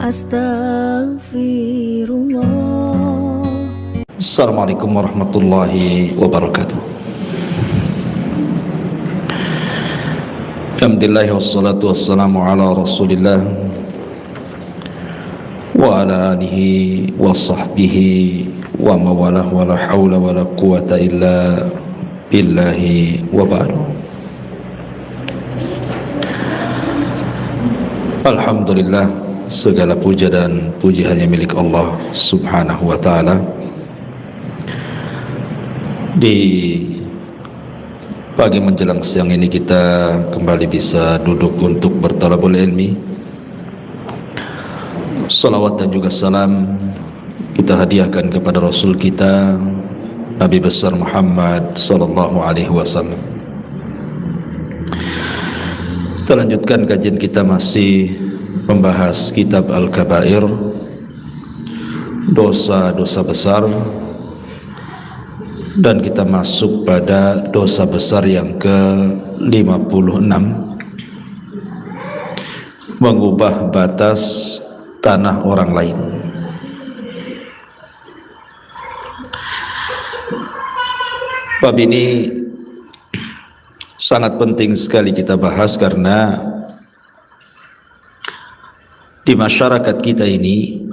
Astaghfirullah. Assalamualaikum warahmatullahi wabarakatuh. Alhamdulillah wassalatu wassalamu ala Rasulillah wa ala alihi wa sahbihi wa mawalah wa la hawla wa la quwata illa billahi wa ba'du. Alhamdulillah, segala puja dan puji hanya milik Allah subhanahu wa ta'ala. Di pagi menjelang siang ini kita kembali bisa duduk untuk bertalabul ilmi. Salawat dan juga salam kita hadiahkan kepada Rasul kita Nabi besar Muhammad sallallahu alaihi wasallam. Kita lanjutkan kajian kita, masih membahas kitab Al-Kabair, dosa-dosa besar, dan kita masuk pada dosa besar yang ke-56, mengubah batas tanah orang lain. Bab ini sangat penting sekali kita bahas karena di masyarakat kita ini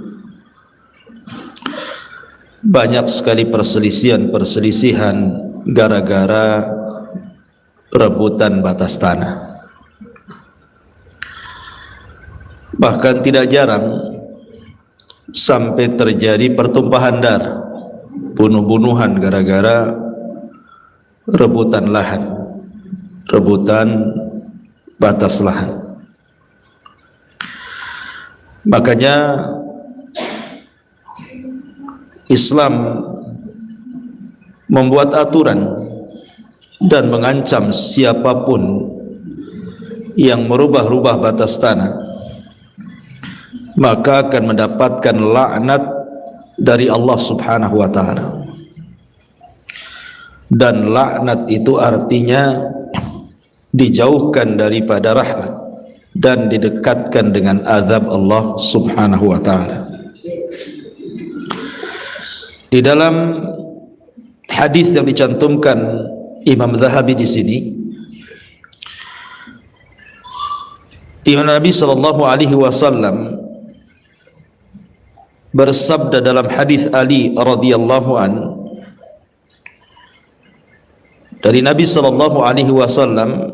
banyak sekali perselisihan gara-gara rebutan batas tanah. Bahkan tidak jarang sampai terjadi pertumpahan darah, bunuh-bunuhan gara-gara rebutan lahan, rebutan batas lahan. Makanya Islam membuat aturan dan mengancam siapapun yang merubah-rubah batas tanah, maka akan mendapatkan laknat dari Allah subhanahu wa ta'ala. Dan laknat itu artinya dijauhkan daripada rahmat dan didekatkan dengan azab Allah subhanahu wa ta'ala. Di dalam hadis yang dicantumkan Imam Zahabi di sini, di mana Nabi sallallahu alaihi wasallam bersabda dalam hadis Ali radhiyallahu an, dari Nabi sallallahu alaihi wasallam,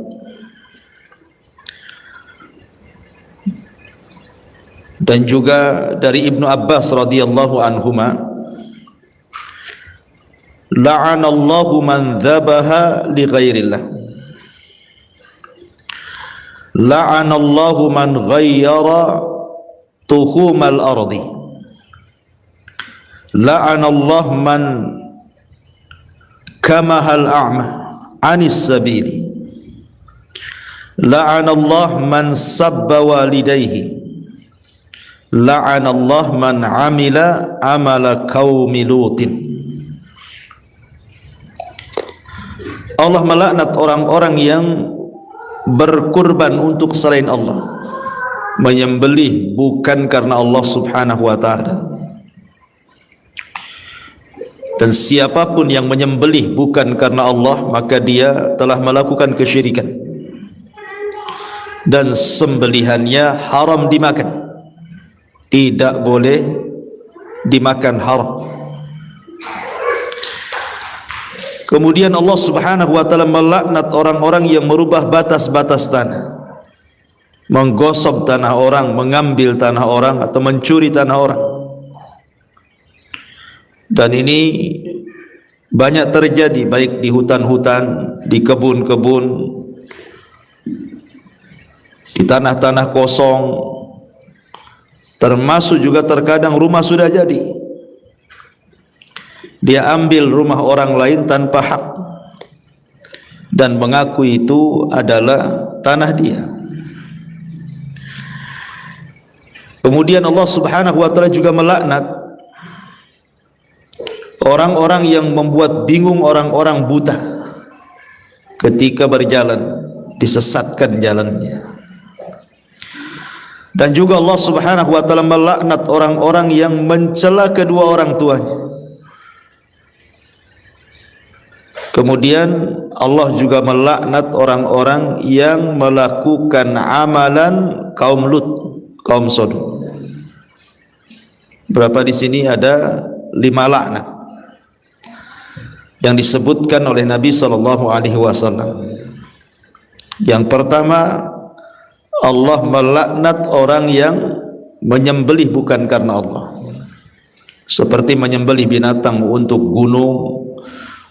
dan juga dari Ibnu Abbas radhiyallahu anhuma, la'anallahu man dzabaha li ghairillah, la'anallahu man ghayyara tuhumal ardi, la'anallahu man kamahal a'ma anis sabili, la'anallahu man sabba walidayhi, la'anallahu man amila amala qaumi lutin. Allah melaknat orang-orang yang berkurban untuk selain Allah, menyembelih bukan karena Allah subhanahu wa ta'ala. Dan siapapun yang menyembelih bukan karena Allah, maka dia telah melakukan kesyirikan, dan sembelihannya haram dimakan, tidak boleh dimakan haram. Kemudian Allah subhanahu wa ta'ala melaknat orang-orang yang merubah batas-batas tanah, menggosok tanah orang, mengambil tanah orang, atau mencuri tanah orang. Dan ini banyak terjadi, baik di hutan-hutan, di kebun-kebun, di tanah-tanah kosong, termasuk juga terkadang rumah sudah jadi, dia ambil rumah orang lain tanpa hak dan mengaku itu adalah tanah dia. Kemudian Allah subhanahu wa ta'ala juga melaknat orang-orang yang membuat bingung orang-orang buta ketika berjalan, disesatkan jalannya. Dan juga Allah Subhanahu wa taala melaknat orang-orang yang mencela kedua orang tuanya. Kemudian Allah juga melaknat orang-orang yang melakukan amalan kaum Lut, kaum Sodom. Berapa di sini? Ada 5 laknat yang disebutkan oleh Nabi SAW. Yang pertama, Allah melaknat orang yang menyembelih bukan karena Allah, seperti menyembelih binatang untuk gunung,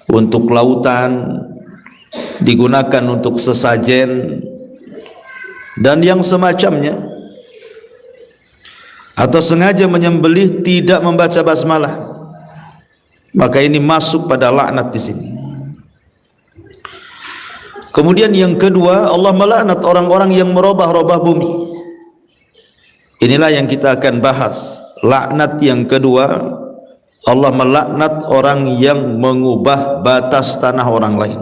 untuk lautan, digunakan untuk sesajen dan yang semacamnya, atau sengaja menyembelih tidak membaca basmalah, maka ini masuk pada laknat di sini. Kemudian yang kedua, Allah melaknat orang-orang yang merubah-rubah bumi. Inilah yang kita akan bahas. Laknat yang kedua, Allah melaknat orang yang mengubah batas tanah orang lain.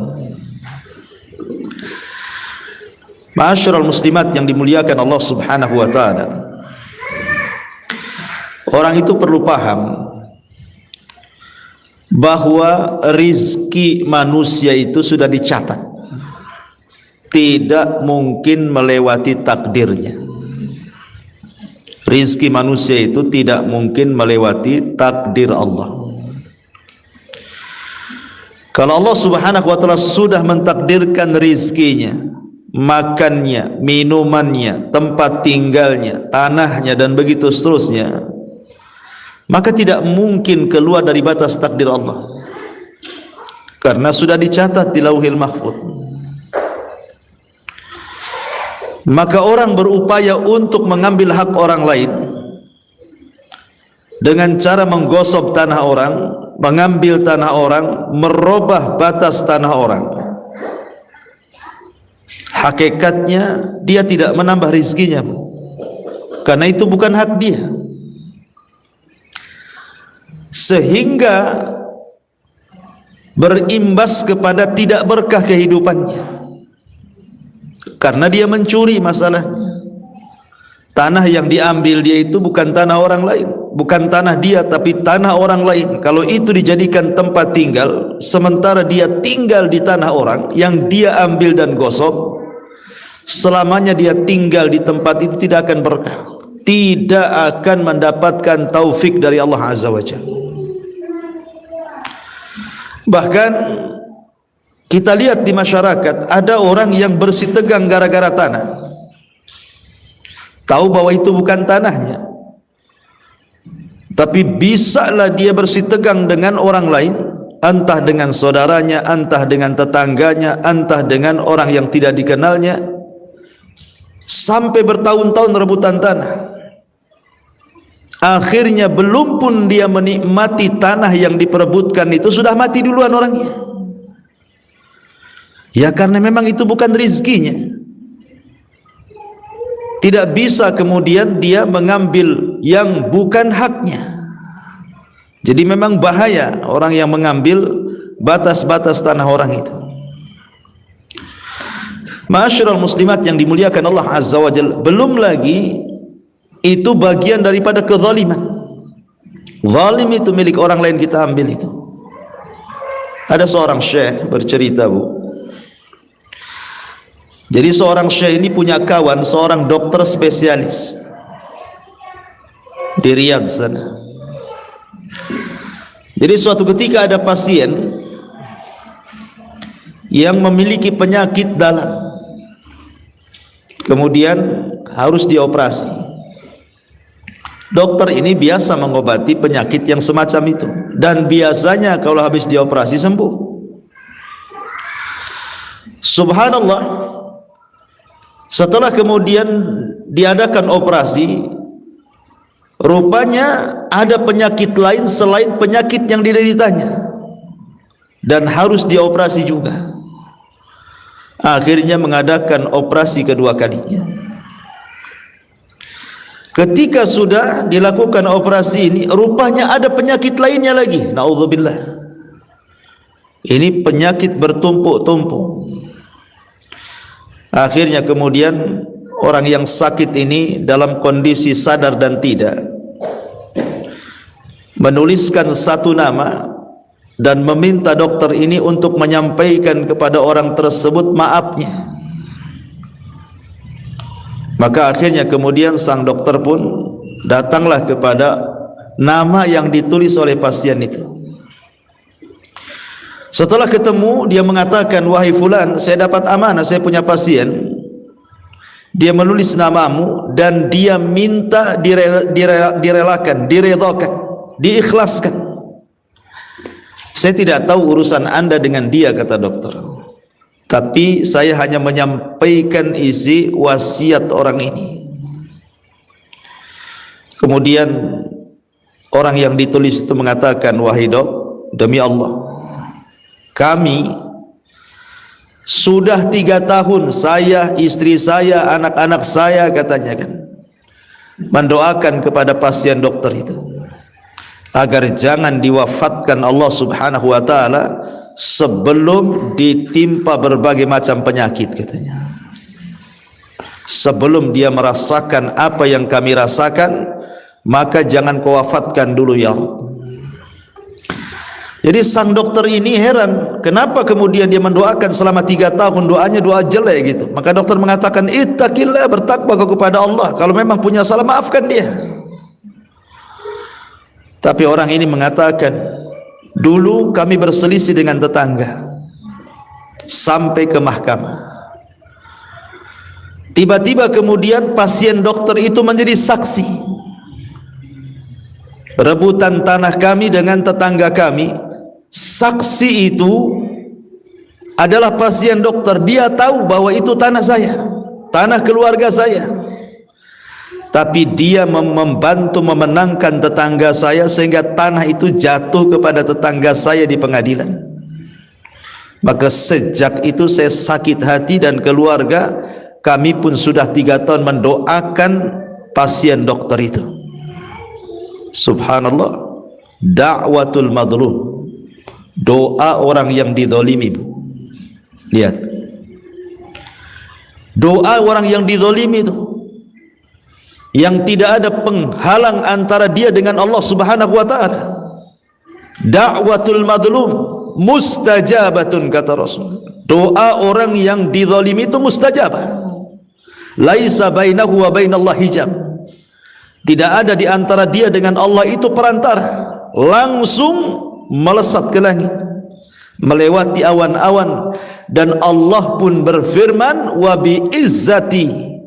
Ma'asyiral muslimat yang dimuliakan Allah Subhanahu wa taala, orang itu perlu paham bahwa rizki manusia itu sudah dicatat, tidak mungkin melewati takdirnya. Rizki manusia itu tidak mungkin melewati takdir Allah. Kalau Allah Subhanahu wa taala sudah mentakdirkan rizkinya, makannya, minumannya, tempat tinggalnya, tanahnya dan begitu seterusnya, maka tidak mungkin keluar dari batas takdir Allah, karena sudah dicatat di Lauhil Mahfuz. Maka orang berupaya untuk mengambil hak orang lain dengan cara menggosok tanah orang, mengambil tanah orang, merubah batas tanah orang. Hakikatnya dia tidak menambah rizkinya, karena itu bukan hak dia, sehingga berimbas kepada tidak berkah kehidupannya, karena dia mencuri. Masalahnya tanah yang diambil dia itu bukan tanah orang lain, bukan tanah dia, tapi tanah orang lain. Kalau itu dijadikan tempat tinggal, sementara dia tinggal di tanah orang yang dia ambil dan gosok, selamanya dia tinggal di tempat itu tidak akan berkah, tidak akan mendapatkan taufik dari Allah Azza wa Jalla. Bahkan kita lihat di masyarakat, ada orang yang bersitegang gara-gara tanah, tahu bahwa itu bukan tanahnya, tapi bisalah dia bersitegang dengan orang lain, entah dengan saudaranya, entah dengan tetangganya, entah dengan orang yang tidak dikenalnya, sampai bertahun-tahun rebutan tanah. Akhirnya belum pun dia menikmati tanah yang diperebutkan itu, sudah mati duluan orangnya. Ya, karena memang itu bukan rizkinya. Tidak bisa kemudian dia mengambil yang bukan haknya. Jadi memang bahaya orang yang mengambil batas-batas tanah orang itu. Ma'asyiral muslimat yang dimuliakan Allah Azza wa Jalla, belum lagi itu bagian daripada kezaliman. Zalim itu milik orang lain kita ambil itu. Ada seorang syekh bercerita, Bu. Jadi seorang syekh ini punya kawan, seorang dokter spesialis di Riyadh sana. Jadi suatu ketika ada pasien yang memiliki penyakit dalam, kemudian harus dioperasi. Dokter ini biasa mengobati penyakit yang semacam itu, dan biasanya kalau habis dioperasi sembuh. Subhanallah, setelah kemudian diadakan operasi, rupanya ada penyakit lain selain penyakit yang dideritanya, dan harus dioperasi juga. Akhirnya mengadakan operasi kedua kalinya. Ketika sudah dilakukan operasi ini, rupanya ada penyakit lainnya lagi. Na'udzubillah. Ini penyakit bertumpuk-tumpuk. Akhirnya kemudian orang yang sakit ini dalam kondisi sadar dan tidak, menuliskan satu nama dan meminta dokter ini untuk menyampaikan kepada orang tersebut maafnya. Maka akhirnya kemudian sang dokter pun datanglah kepada nama yang ditulis oleh pasien itu. Setelah ketemu, dia mengatakan, wahai fulan, saya dapat amanah, saya punya pasien, dia menulis namamu dan dia minta direlakan, diredhakan, diikhlaskan. Saya tidak tahu urusan anda dengan dia, kata dokter, tapi saya hanya menyampaikan isi wasiat orang ini. Kemudian orang yang ditulis itu mengatakan, wahai dok, demi Allah, kami sudah 3 tahun, saya, istri saya, anak-anak saya, katanya kan, mendoakan kepada pasien dokter itu agar jangan diwafatkan Allah subhanahu wa ta'ala sebelum ditimpa berbagai macam penyakit, katanya. Sebelum dia merasakan apa yang kami rasakan, maka jangan kau wafatkan dulu ya Allah. Jadi sang dokter ini heran, kenapa kemudian dia mendoakan selama 3 tahun doanya doa jelek gitu. Maka dokter mengatakan, ittaqillah, bertakwa kepada Allah, kalau memang punya salah maafkan dia. Tapi orang ini mengatakan, dulu kami berselisih dengan tetangga sampai ke mahkamah. Tiba-tiba kemudian pasien dokter itu menjadi saksi. Rebutan tanah kami dengan tetangga kami. Saksi itu adalah pasien dokter. Dia tahu bahwa itu tanah saya, tanah keluarga saya, tapi dia membantu memenangkan tetangga saya sehingga tanah itu jatuh kepada tetangga saya di pengadilan. Maka sejak itu saya sakit hati dan keluarga kami pun sudah 3 tahun mendoakan pasien dokter itu. Subhanallah, da'watul madlum, doa orang yang dizalimi. Lihat, doa orang yang dizalimi itu, yang tidak ada penghalang antara dia dengan Allah subhanahu wa ta'ala. Da'watul madlum mustajabatun, kata Rasul. Doa orang yang dizalimi itu mustajabah. Laisa bainahu wa bainallahi hijab. Tidak ada di antara dia dengan Allah itu perantara. Langsung melesat ke langit, melewati awan-awan, dan Allah pun berfirman, wa bi izzati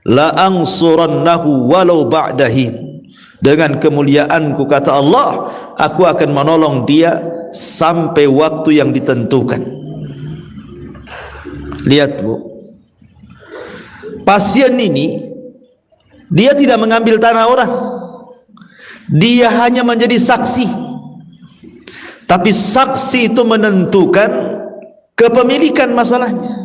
la ansurannahu walau ba'dahin. Dengan kemuliaanku, kata Allah, aku akan menolong dia sampai waktu yang ditentukan. Lihat Bu, pasien ini dia tidak mengambil tanah orang, dia hanya menjadi saksi. Tapi saksi itu menentukan kepemilikan masalahnya,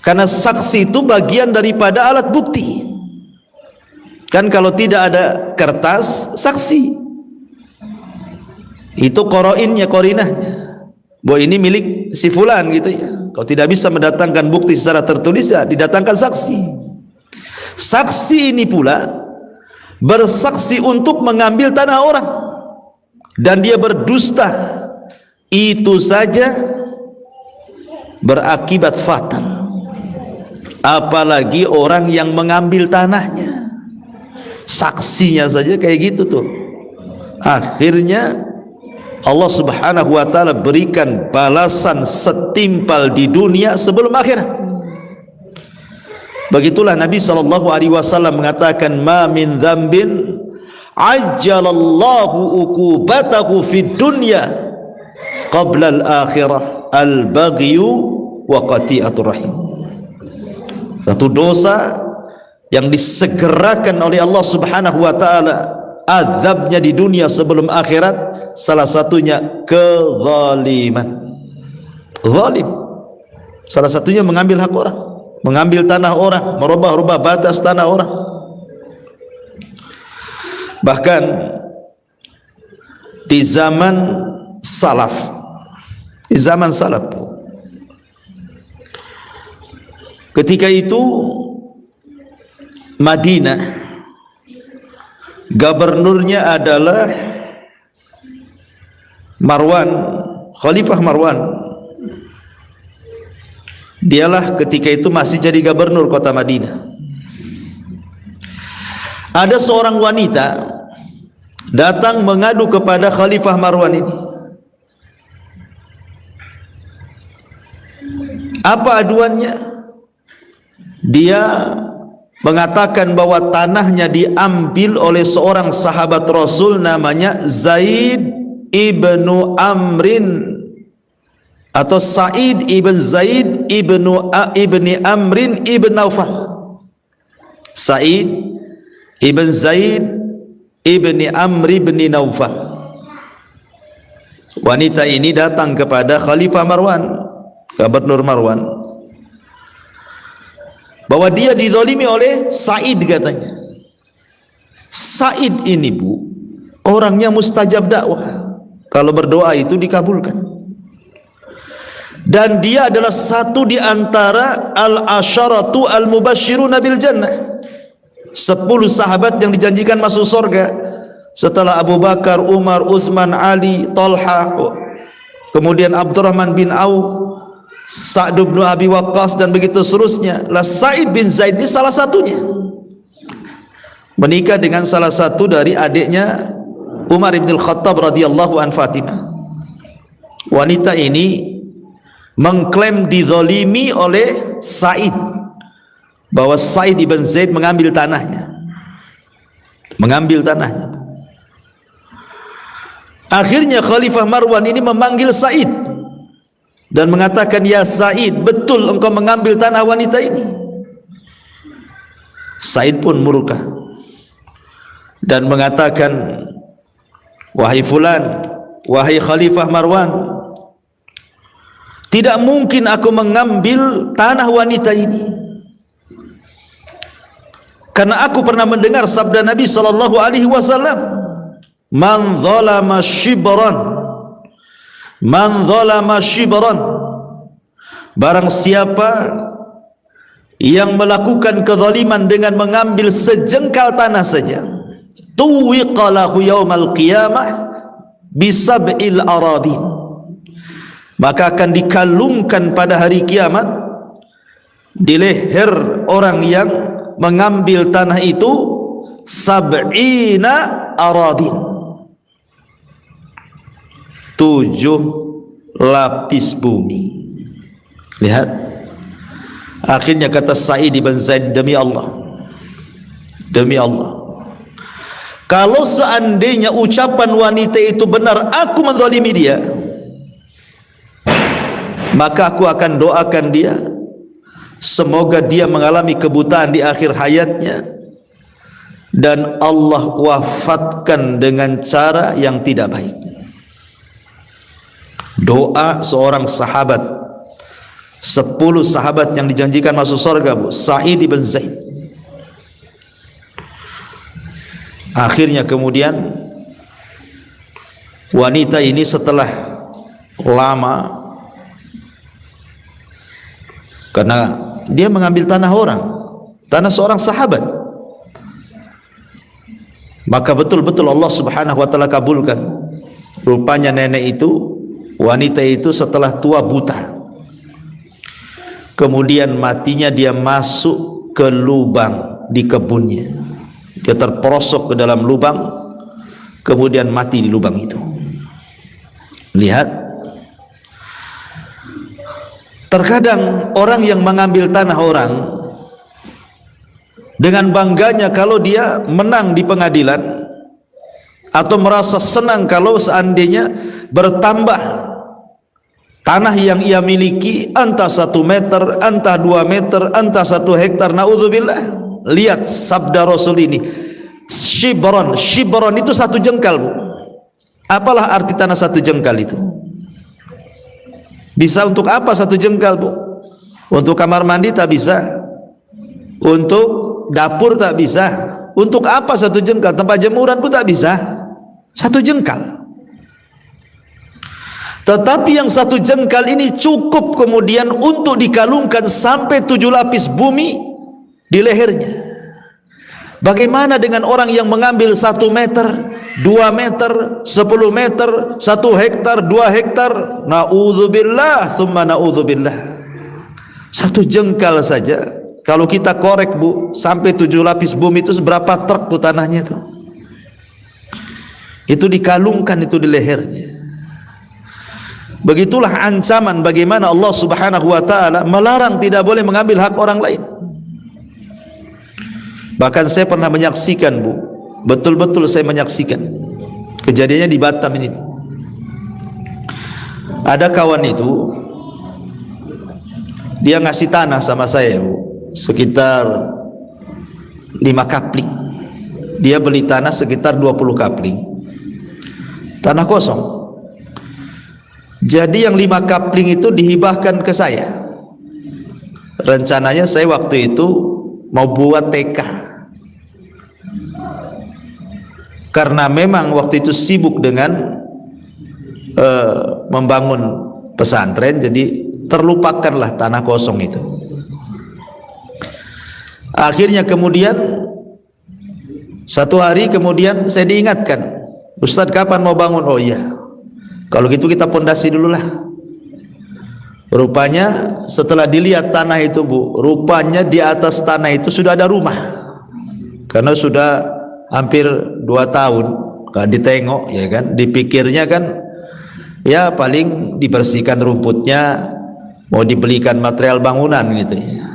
karena saksi itu bagian daripada alat bukti. Kan kalau tidak ada kertas saksi, itu qoroinnya, korinahnya, bahwa ini milik si fulan gitu ya. Kalau tidak bisa mendatangkan bukti secara tertulis, ya didatangkan saksi. Saksi ini pula bersaksi untuk mengambil tanah orang, dan dia berdusta, itu saja berakibat fatal. Apalagi orang yang mengambil tanahnya, saksinya saja kayak gitu tuh. Akhirnya Allah subhanahu wa ta'ala berikan balasan setimpal di dunia sebelum akhirat. Begitulah Nabi SAW mengatakan, ma min dzambin ajjalallahu uqubatahu fid dunya qabla al-akhirah al-baghyu wa qati'atur rahim. Satu dosa yang disegerakan oleh Allah subhanahu wa ta'ala azabnya di dunia sebelum akhirat, salah satunya kezaliman. Zalim, salah satunya mengambil hak orang, mengambil tanah orang, merubah-rubah batas tanah orang. Bahkan di zaman salaf, ketika itu Madinah, gubernurnya adalah Marwan, Khalifah Marwan. Dialah ketika itu masih jadi gubernur kota Madinah. Ada seorang wanita datang mengadu kepada Khalifah Marwan ini. Apa aduannya? Dia mengatakan bahwa tanahnya diambil oleh seorang sahabat Rasul namanya Zaid ibnu Amrin, atau Sa'id ibn Zaid ibni Amrin ibn Naufal. Sa'id ibn Zaid ibni Amr ibn Naufal. Wanita ini datang kepada Khalifah Marwan, Gubernur Marwan, bahwa dia dizalimi oleh Sa'id katanya. Sa'id ini bu, orangnya mustajab dakwah, kalau berdoa itu dikabulkan. Dan dia adalah satu di antara al-asyaratu al-mubasyiruna bil jannah, 10 sahabat yang dijanjikan masuk surga setelah Abu Bakar, Umar, Utsman, Ali, Talha, kemudian Abdurrahman bin Auf, Sa'd bin Abi Waqqas, dan begitu seterusnya. Lah Sa'id bin Zaid ini salah satunya, menikah dengan salah satu dari adiknya Umar bin Khattab radhiyallahu an, Fatimah. Wanita ini mengklaim dizalimi oleh Sa'id, bahwa Sa'id ibn Zaid mengambil tanahnya. Akhirnya Khalifah Marwan ini memanggil Sa'id dan mengatakan, ya Sa'id, betul engkau mengambil tanah wanita ini? Sa'id pun murka dan mengatakan, wahai fulan, wahai Khalifah Marwan, tidak mungkin aku mengambil tanah wanita ini, karena aku pernah mendengar sabda Nabi sallallahu alaihi wasallam, man zalama shibran, barang siapa yang melakukan kezaliman dengan mengambil sejengkal tanah saja, tuwiqa lahu yaumal qiyamah bisab'il aradin, maka akan dikalungkan pada hari kiamat di leher orang yang mengambil tanah itu 70 aradin, 7 lapis bumi. Lihat, akhirnya kata Sa'id bin Zaid, demi Allah, kalau seandainya ucapan wanita itu benar, aku menzalimi dia, maka aku akan doakan dia, semoga dia mengalami kebutaan di akhir hayatnya dan Allah wafatkan dengan cara yang tidak baik. Doa seorang sahabat, 10 sahabat yang dijanjikan masuk surga, Sa'id bin Zaid. Akhirnya kemudian wanita ini setelah lama, karena dia mengambil tanah orang, tanah seorang sahabat, maka betul-betul Allah subhanahu wa ta'ala kabulkan. Rupanya nenek itu, wanita itu setelah tua buta, kemudian matinya dia masuk ke lubang di kebunnya. Dia terperosok ke dalam lubang, kemudian mati di lubang itu. Lihat, terkadang orang yang mengambil tanah orang dengan bangganya kalau dia menang di pengadilan, atau merasa senang kalau seandainya bertambah tanah yang ia miliki, entah 1 meter, entah 2 meter, entah 1 hektar, naudzubillah. Lihat sabda Rasul ini, shibron itu 1 jengkal bu. Apalah arti tanah 1 jengkal itu? Bisa untuk apa 1 jengkal bu? Untuk kamar mandi tak bisa, untuk dapur tak bisa. Untuk apa 1 jengkal? Tempat jemuran pun tak bisa. 1 jengkal. Tetapi yang 1 jengkal ini cukup kemudian untuk dikalungkan sampai 7 lapis bumi di lehernya. Bagaimana dengan orang yang mengambil 1 meter, 2 meter, 10 meter, 1 hektar, 2 hektar? Na'udzubillah, thumma na'udzubillah. 1 jengkal saja, kalau kita korek Bu, sampai 7 lapis bumi itu berapa truk tuh tanahnya tuh. Itu dikalungkan itu di lehernya. Begitulah ancaman bagaimana Allah Subhanahu wa taala melarang tidak boleh mengambil hak orang lain. Bahkan saya pernah menyaksikan Bu, betul-betul saya menyaksikan kejadiannya di Batam ini. Ada kawan itu, dia ngasih tanah sama saya Bu, sekitar 5 kapling. Dia beli tanah sekitar 20 kapling, tanah kosong. Jadi yang 5 kapling itu dihibahkan ke saya. Rencananya saya waktu itu mau buat TK, karena memang waktu itu sibuk dengan membangun pesantren, jadi terlupakanlah tanah kosong itu. Akhirnya kemudian satu hari kemudian saya diingatkan, Ustadz kapan mau bangun? Oh iya, kalau gitu kita pondasi dulu lah. Rupanya setelah dilihat tanah itu Bu, rupanya di atas tanah itu sudah ada rumah, karena sudah hampir 2 tahun gak ditengok, ya kan. Dipikirnya kan ya paling dibersihkan rumputnya, mau dibelikan material bangunan gitu ya.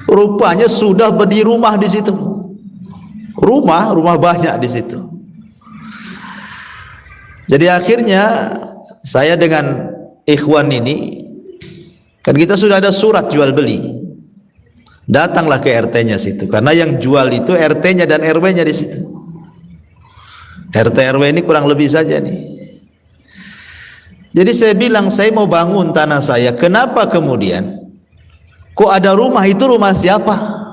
Rupanya sudah berdiri rumah di situ, rumah banyak di situ. Jadi akhirnya saya dengan ikhwan ini, kan kita sudah ada surat jual beli. Datanglah ke RT-nya situ, karena yang jual itu RT-nya dan RW-nya di situ. RT RW ini kurang lebih saja nih. Jadi saya bilang saya mau bangun tanah saya. Kenapa kemudian kok ada rumah? Itu rumah siapa?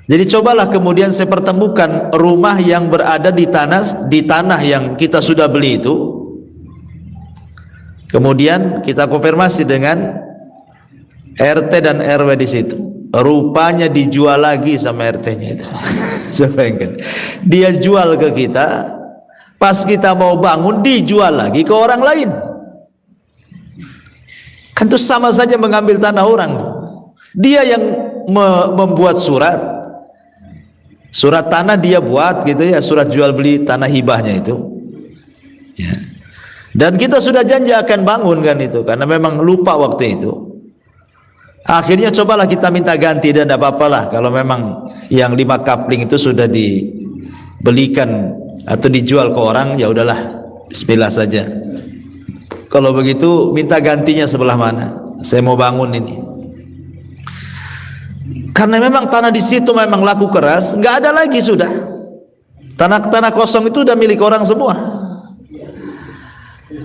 Jadi cobalah kemudian saya pertemukan rumah yang berada di tanah yang kita sudah beli itu. Kemudian kita konfirmasi dengan RT dan RW di situ. Rupanya dijual lagi sama RT-nya itu. Bayangkan, dia jual ke kita, pas kita mau bangun dijual lagi ke orang lain. Kan itu sama saja mengambil tanah orang. Dia yang membuat surat tanah dia buat gitu ya, surat jual beli tanah hibahnya itu ya. Dan kita sudah janji akan bangun kan itu, karena memang lupa waktu itu. Akhirnya cobalah kita minta ganti, dan tidak apa-apalah kalau memang yang 5 kapling itu sudah dibelikan atau dijual ke orang, ya udahlah, bismillah saja. Kalau begitu minta gantinya sebelah mana? Saya mau bangun ini. Karena memang tanah di situ memang laku keras, nggak ada lagi sudah. Tanah kosong itu udah milik orang semua.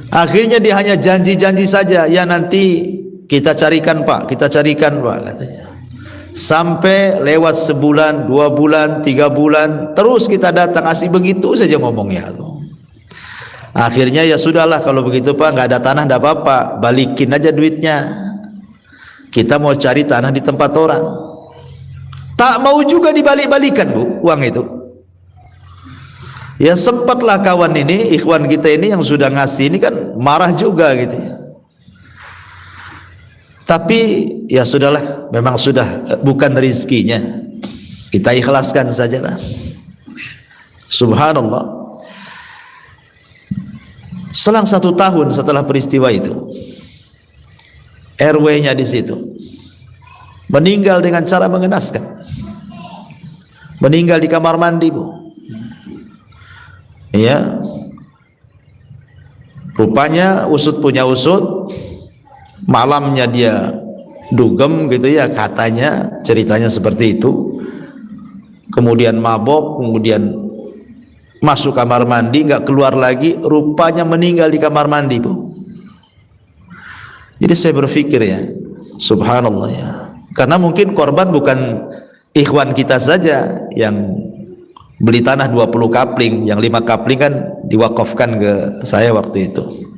Akhirnya dia hanya janji-janji saja, ya nanti kita carikan Pak, katanya. Sampai lewat sebulan, 2 bulan, 3 bulan, terus kita datang, asih begitu saja ngomongnya tuh. Akhirnya ya sudahlah kalau begitu Pak, nggak ada tanah, nggak apa-apa, balikin aja duitnya. Kita mau cari tanah di tempat orang. Tak mau juga dibalik-balikan Bu, uang itu. Ya sempatlah kawan ini, ikhwan kita ini yang sudah ngasih ini kan marah juga gitu ya. Tapi ya sudahlah, memang sudah bukan rezekinya, kita ikhlaskan sajalah. Subhanallah. Selang 1 tahun setelah peristiwa itu, RW-nya di situ meninggal dengan cara mengenaskan. Meninggal di kamar mandi Bu. Ya. Rupanya usut punya usut. Malamnya dia dugem gitu ya, katanya, ceritanya seperti itu. Kemudian mabok, kemudian masuk kamar mandi, nggak keluar lagi, rupanya meninggal di kamar mandi Bu. Jadi saya berpikir ya, subhanallah ya, karena mungkin korban bukan ikhwan kita saja yang beli tanah 20 kapling, yang 5 kapling kan diwakafkan ke saya waktu itu.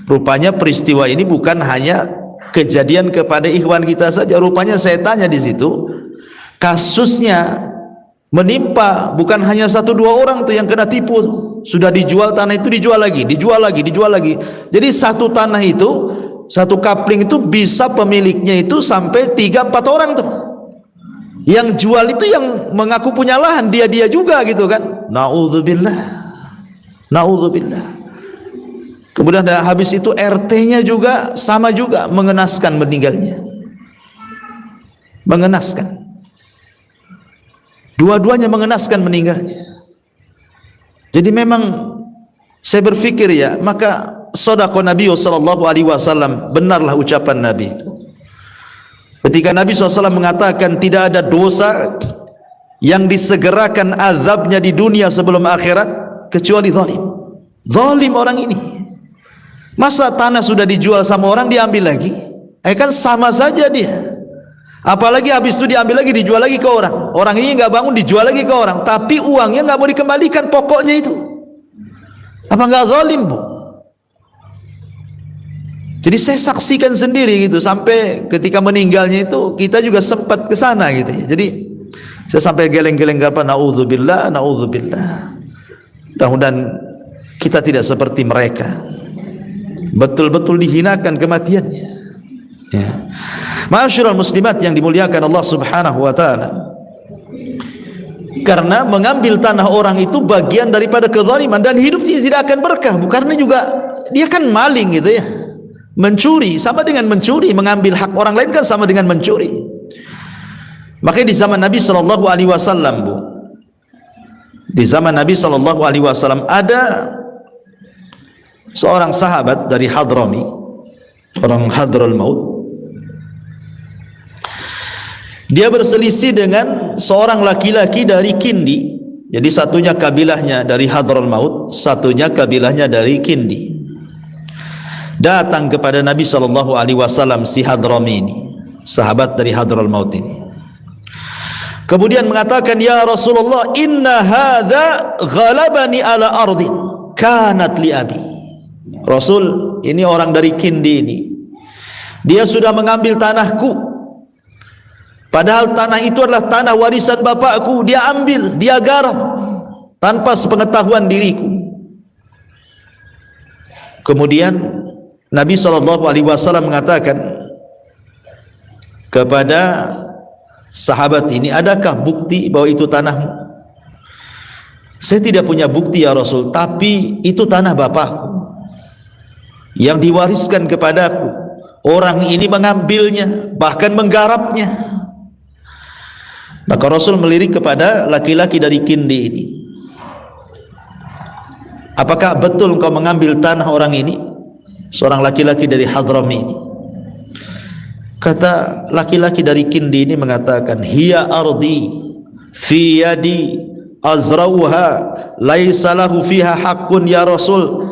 Rupanya peristiwa ini bukan hanya kejadian kepada ikhwan kita saja. Rupanya saya tanya di situ, kasusnya menimpa, bukan hanya 1-2 orang tuh yang kena tipu tuh. Sudah dijual tanah itu, dijual lagi. Jadi satu tanah itu, satu kapling itu bisa pemiliknya itu sampai 3-4 orang tuh. Yang jual itu yang mengaku punya lahan, dia juga gitu kan. Naudzubillah. Kemudian habis itu RT-nya juga sama juga, mengenaskan meninggalnya. Mengenaskan. Dua-duanya mengenaskan meninggalnya. Jadi memang saya berpikir ya, maka shadaqah Nabi sallallahu alaihi wasallam, benarlah ucapan Nabi itu. Ketika Nabi SAW mengatakan tidak ada dosa yang disegerakan azabnya di dunia sebelum akhirat kecuali zalim. Zalim orang ini. Masa tanah sudah dijual sama orang diambil lagi? Kan sama saja dia. Apalagi habis itu diambil lagi, dijual lagi ke orang. Orang ini nggak bangun, dijual lagi ke orang. Tapi uangnya nggak mau dikembalikan, pokoknya itu. Apa nggak zalim, Bu? Jadi saya saksikan sendiri gitu, sampai ketika meninggalnya itu kita juga sempat ke sana gitu ya. Jadi saya sampai geleng-geleng apa, naudzubillah. Mudah-mudahan kita tidak seperti mereka. Betul-betul dihinakan kematiannya. Ya. Ma'asyiral muslimat yang dimuliakan Allah Subhanahu wa taala. Karena mengambil tanah orang itu bagian daripada kezaliman, dan hidupnya tidak akan berkah, karena juga dia kan maling gitu ya. Mencuri sama dengan mencuri, mengambil hak orang lain kan sama dengan mencuri. Makanya di zaman Nabi sallallahu alaihi wasallam, Bu. Di zaman Nabi sallallahu alaihi wasallam ada seorang sahabat dari Hadrami, orang Hadraul Maut. Dia berselisih dengan seorang laki-laki dari Kindi. Jadi satunya kabilahnya dari Hadraul Maut, satunya kabilahnya dari Kindi. Datang kepada Nabi sallallahu alaihi wasallam si Hadrami ini, sahabat dari Hadraul Maut ini. Kemudian mengatakan, "Ya Rasulullah, inna hadza ghalabani ala ardin kanat li abi." Rasul, ini orang dari Kindi ini, dia sudah mengambil tanahku. Padahal tanah itu adalah tanah warisan bapakku, dia ambil, dia garap tanpa sepengetahuan diriku. Kemudian Nabi SAW mengatakan kepada sahabat ini, adakah bukti bahwa itu tanahmu? Saya tidak punya bukti ya Rasul, tapi itu tanah bapakku yang diwariskan kepadaku. Orang ini mengambilnya, bahkan menggarapnya. Maka Rasul melirik kepada laki-laki dari Kindi ini, apakah betul engkau mengambil tanah orang ini? Seorang laki-laki dari Hadrami ini. Kata laki-laki dari Kindi ini mengatakan, hiya ardi fi yadi azrauha laisa lahu fiha haqqun ya Rasul.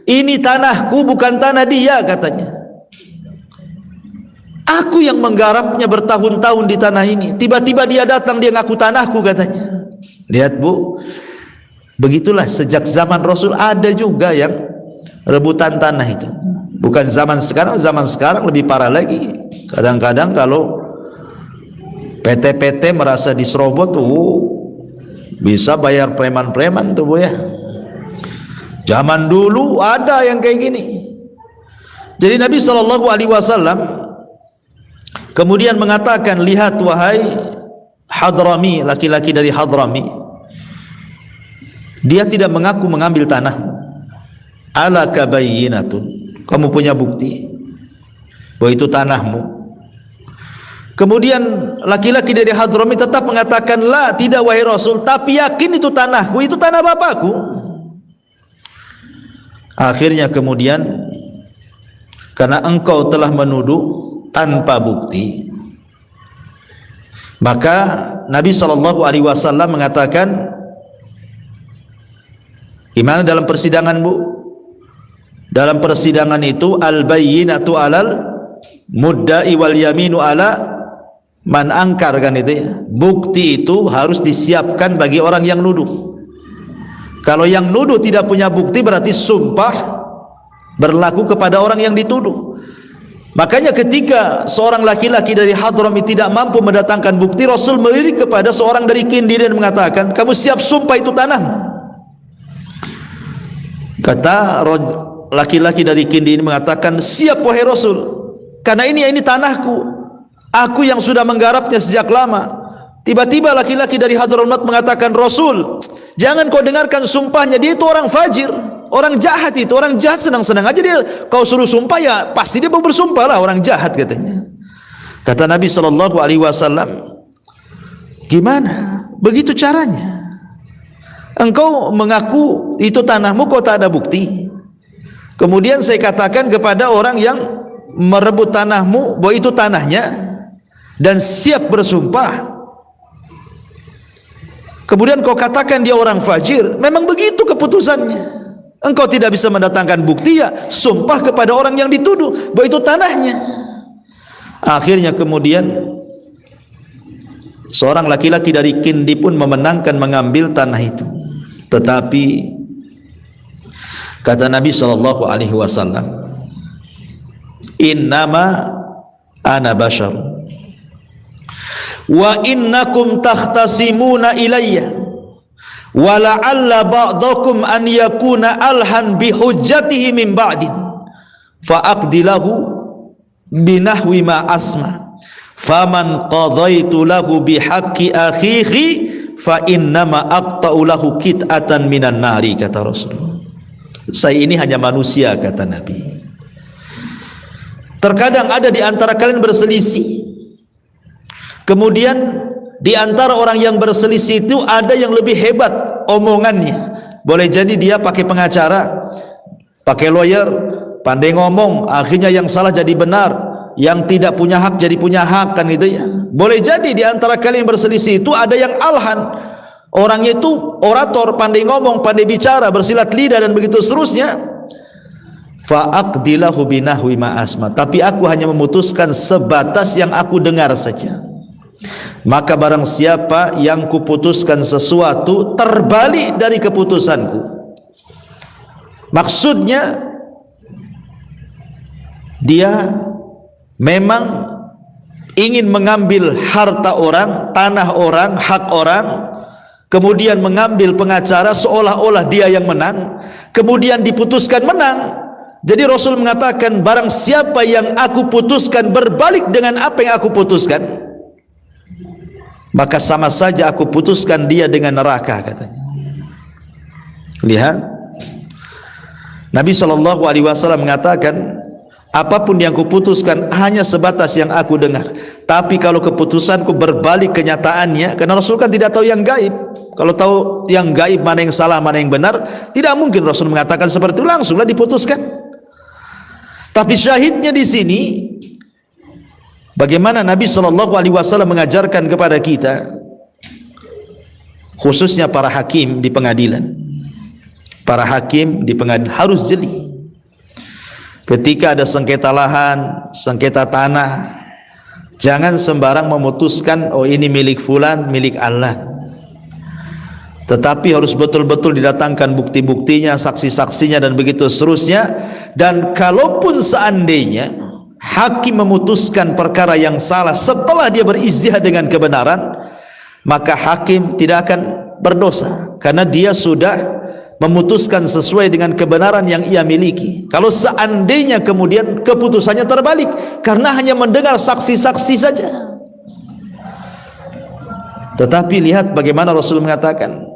Ini tanahku, bukan tanah dia, katanya. Aku yang menggarapnya bertahun-tahun di tanah ini. Tiba-tiba dia datang, dia ngaku tanahku, katanya. Lihat, Bu, begitulah sejak zaman Rasul ada juga yang rebutan tanah itu. Bukan zaman sekarang lebih parah lagi. Kadang-kadang kalau PT-PT merasa diserobot tuh, bisa bayar preman-preman tuh, Bu ya. Zaman dulu ada yang kayak gini. Jadi Nabi SAW kemudian mengatakan, lihat wahai Hadrami, laki-laki dari Hadrami, dia tidak mengaku mengambil tanahmu. Alaka bayyinatun, kamu punya bukti bahwa itu tanahmu? Kemudian laki-laki dari Hadrami tetap mengatakan, la, tidak wahai Rasul, tapi yakin itu tanahku, itu tanah bapakku. Akhirnya kemudian, karena engkau telah menuduh tanpa bukti, maka Nabi SAW mengatakan, gimana dalam persidangan, Bu? Dalam persidangan itu, al-bayyinatu alal mudda'i wal yaminu ala man angkar, kan itu ya. Bukti itu harus disiapkan bagi orang yang nuduh. Kalau yang nuduh tidak punya bukti, berarti sumpah berlaku kepada orang yang dituduh. Makanya ketika seorang laki-laki dari Hadramit tidak mampu mendatangkan bukti, Rasul melirik kepada seorang dari Kindi dan mengatakan, kamu siap sumpah itu tanah? Kata laki-laki dari Kindi ini mengatakan, siap wahai Rasul, karena ini tanahku, aku yang sudah menggarapnya sejak lama. Tiba-tiba laki-laki dari Hadramut mengatakan, Rasul, jangan kau dengarkan sumpahnya, dia itu orang fajir, orang jahat, itu orang jahat, senang-senang aja dia kau suruh sumpah, ya pasti dia mau bersumpah lah, orang jahat katanya. Kata Nabi SAW, gimana begitu caranya? Engkau mengaku itu tanahmu, kau tak ada bukti. Kemudian saya katakan kepada orang yang merebut tanahmu bahwa itu tanahnya dan siap bersumpah, kemudian kau katakan dia orang fajir, memang begitu keputusannya. Engkau tidak bisa mendatangkan bukti, ya sumpah kepada orang yang dituduh bahwa itu tanahnya. Akhirnya kemudian seorang laki-laki dari Kindi pun memenangkan mengambil tanah itu. Tetapi kata Nabi SAW, innama ana bashar wa innakum takhtasimuna ilayya wa la'alla ba'dakum an yakuna alhan bihujjatihi min ba'din fa aqdilahu binahwi ma asma faman qadaitu lahu bihaqqi akhihi fa innama aqta'u lahu kit'atan minan nari, kata Rasulullah. Saya ini hanya manusia, kata Nabi. Terkadang ada di antara kalian berselisih, kemudian di antara orang yang berselisih itu ada yang lebih hebat omongannya. Boleh jadi dia pakai pengacara, pakai lawyer, pandai ngomong, akhirnya yang salah jadi benar, yang tidak punya hak jadi punya hak, kan gitu ya. Boleh jadi di antara kalian yang berselisih itu ada yang alhan, orangnya itu orator, pandai ngomong, pandai bicara, bersilat lidah dan begitu seterusnya. Fa'aqdilahu binahwi ma asma, tapi aku hanya memutuskan sebatas yang aku dengar saja. Maka barang siapa yang kuputuskan sesuatu terbalik dari keputusanku, maksudnya dia memang ingin mengambil harta orang, tanah orang, hak orang, kemudian mengambil pengacara seolah-olah dia yang menang, kemudian diputuskan menang. Jadi Rasul mengatakan, barang siapa yang aku putuskan berbalik dengan apa yang aku putuskan, maka sama saja aku putuskan dia dengan neraka, katanya. Lihat, Nabi SAW mengatakan, apapun yang kuputuskan hanya sebatas yang aku dengar. Tapi kalau keputusanku berbalik kenyataannya, karena Rasul kan tidak tahu yang gaib. Kalau tahu yang gaib, mana yang salah, mana yang benar, tidak mungkin Rasul mengatakan seperti itu, langsunglah diputuskan. Tapi syahidnya di sini, bagaimana Nabi SAW mengajarkan kepada kita, khususnya para hakim di pengadilan. Para hakim di pengadilan harus jeli. Ketika ada sengketa lahan, sengketa tanah, jangan sembarang memutuskan, oh ini milik fulan, milik Allah. Tetapi harus betul-betul didatangkan bukti-buktinya, saksi-saksinya dan begitu seterusnya. Dan kalaupun seandainya hakim memutuskan perkara yang salah setelah dia berijtihad dengan kebenaran, maka hakim tidak akan berdosa, karena dia sudah memutuskan sesuai dengan kebenaran yang ia miliki. Kalau seandainya kemudian keputusannya terbalik karena hanya mendengar saksi-saksi saja. Tetapi lihat bagaimana Rasul mengatakan,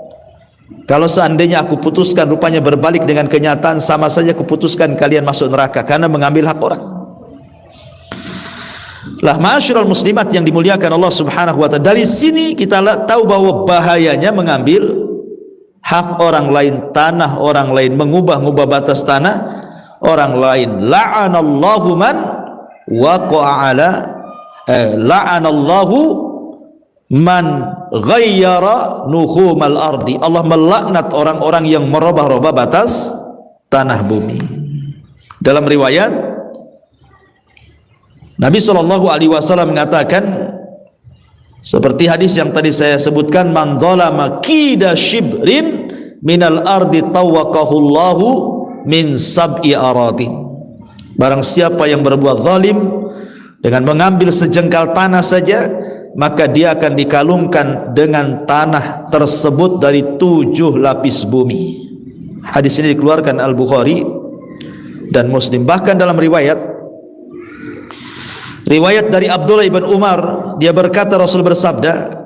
kalau seandainya aku putuskan rupanya berbalik dengan kenyataan, sama saja kuputuskan kalian masuk neraka karena mengambil hak orang. Lah ma'asyiral muslimat yang dimuliakan Allah Subhanahu wa taala, dari sini kita tahu bahwa bahayanya mengambil hak orang lain, tanah orang lain, mengubah-ubah batas tanah orang lain. La'anallahu man waqa'a ala la'anallahu man ghayyara nuhumal ardi. Allah melaknat orang-orang yang merubah-rubah batas tanah bumi. Dalam riwayat Nabi SAW mengatakan, seperti hadis yang tadi saya sebutkan, man dzalama qida shibrin minal ardi tawaqahullahu min sab'i aradin. Barang siapa yang berbuat zalim Dengan mengambil sejengkal tanah saja, maka dia akan dikalungkan dengan tanah tersebut dari 7 lapis bumi. Hadis ini dikeluarkan Al-Bukhari dan Muslim. Bahkan dalam riwayat dari Abdullah ibn Umar, dia berkata, Rasul bersabda,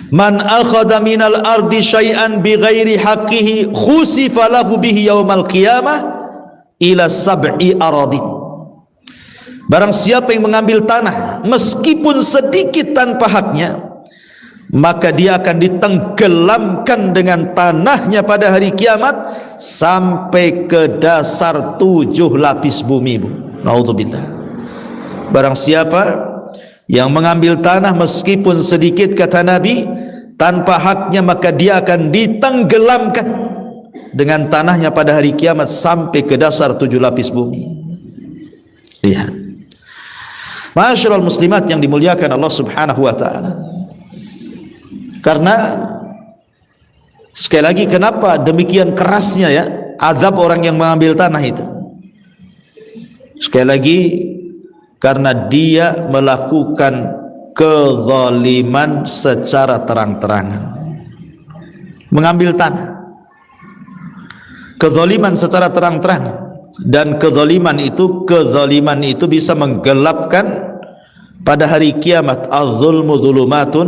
man akhadha minal ardi syai'an bighairi haqqihi khusifa lahu bihi yaumal qiyamah ila sab'i aradin. Barang siapa yang mengambil tanah meskipun sedikit tanpa haknya, maka dia akan ditenggelamkan dengan tanahnya pada hari kiamat sampai ke dasar 7 lapis bumi. Naudzubillah. Barang siapa yang mengambil tanah meskipun sedikit, kata Nabi, tanpa haknya, maka dia akan ditenggelamkan dengan tanahnya pada hari kiamat sampai ke dasar 7 lapis bumi. Lihat, Ma'asyiral muslimat yang dimuliakan Allah Subhanahu wa taala. Karena sekali lagi, kenapa demikian kerasnya ya azab orang yang mengambil tanah itu? Sekali lagi, karena dia melakukan kezaliman secara terang-terangan. Mengambil tanah, kezaliman secara terang-terangan. Dan kezaliman itu bisa menggelapkan pada hari kiamat. Az-zulmu zulumatun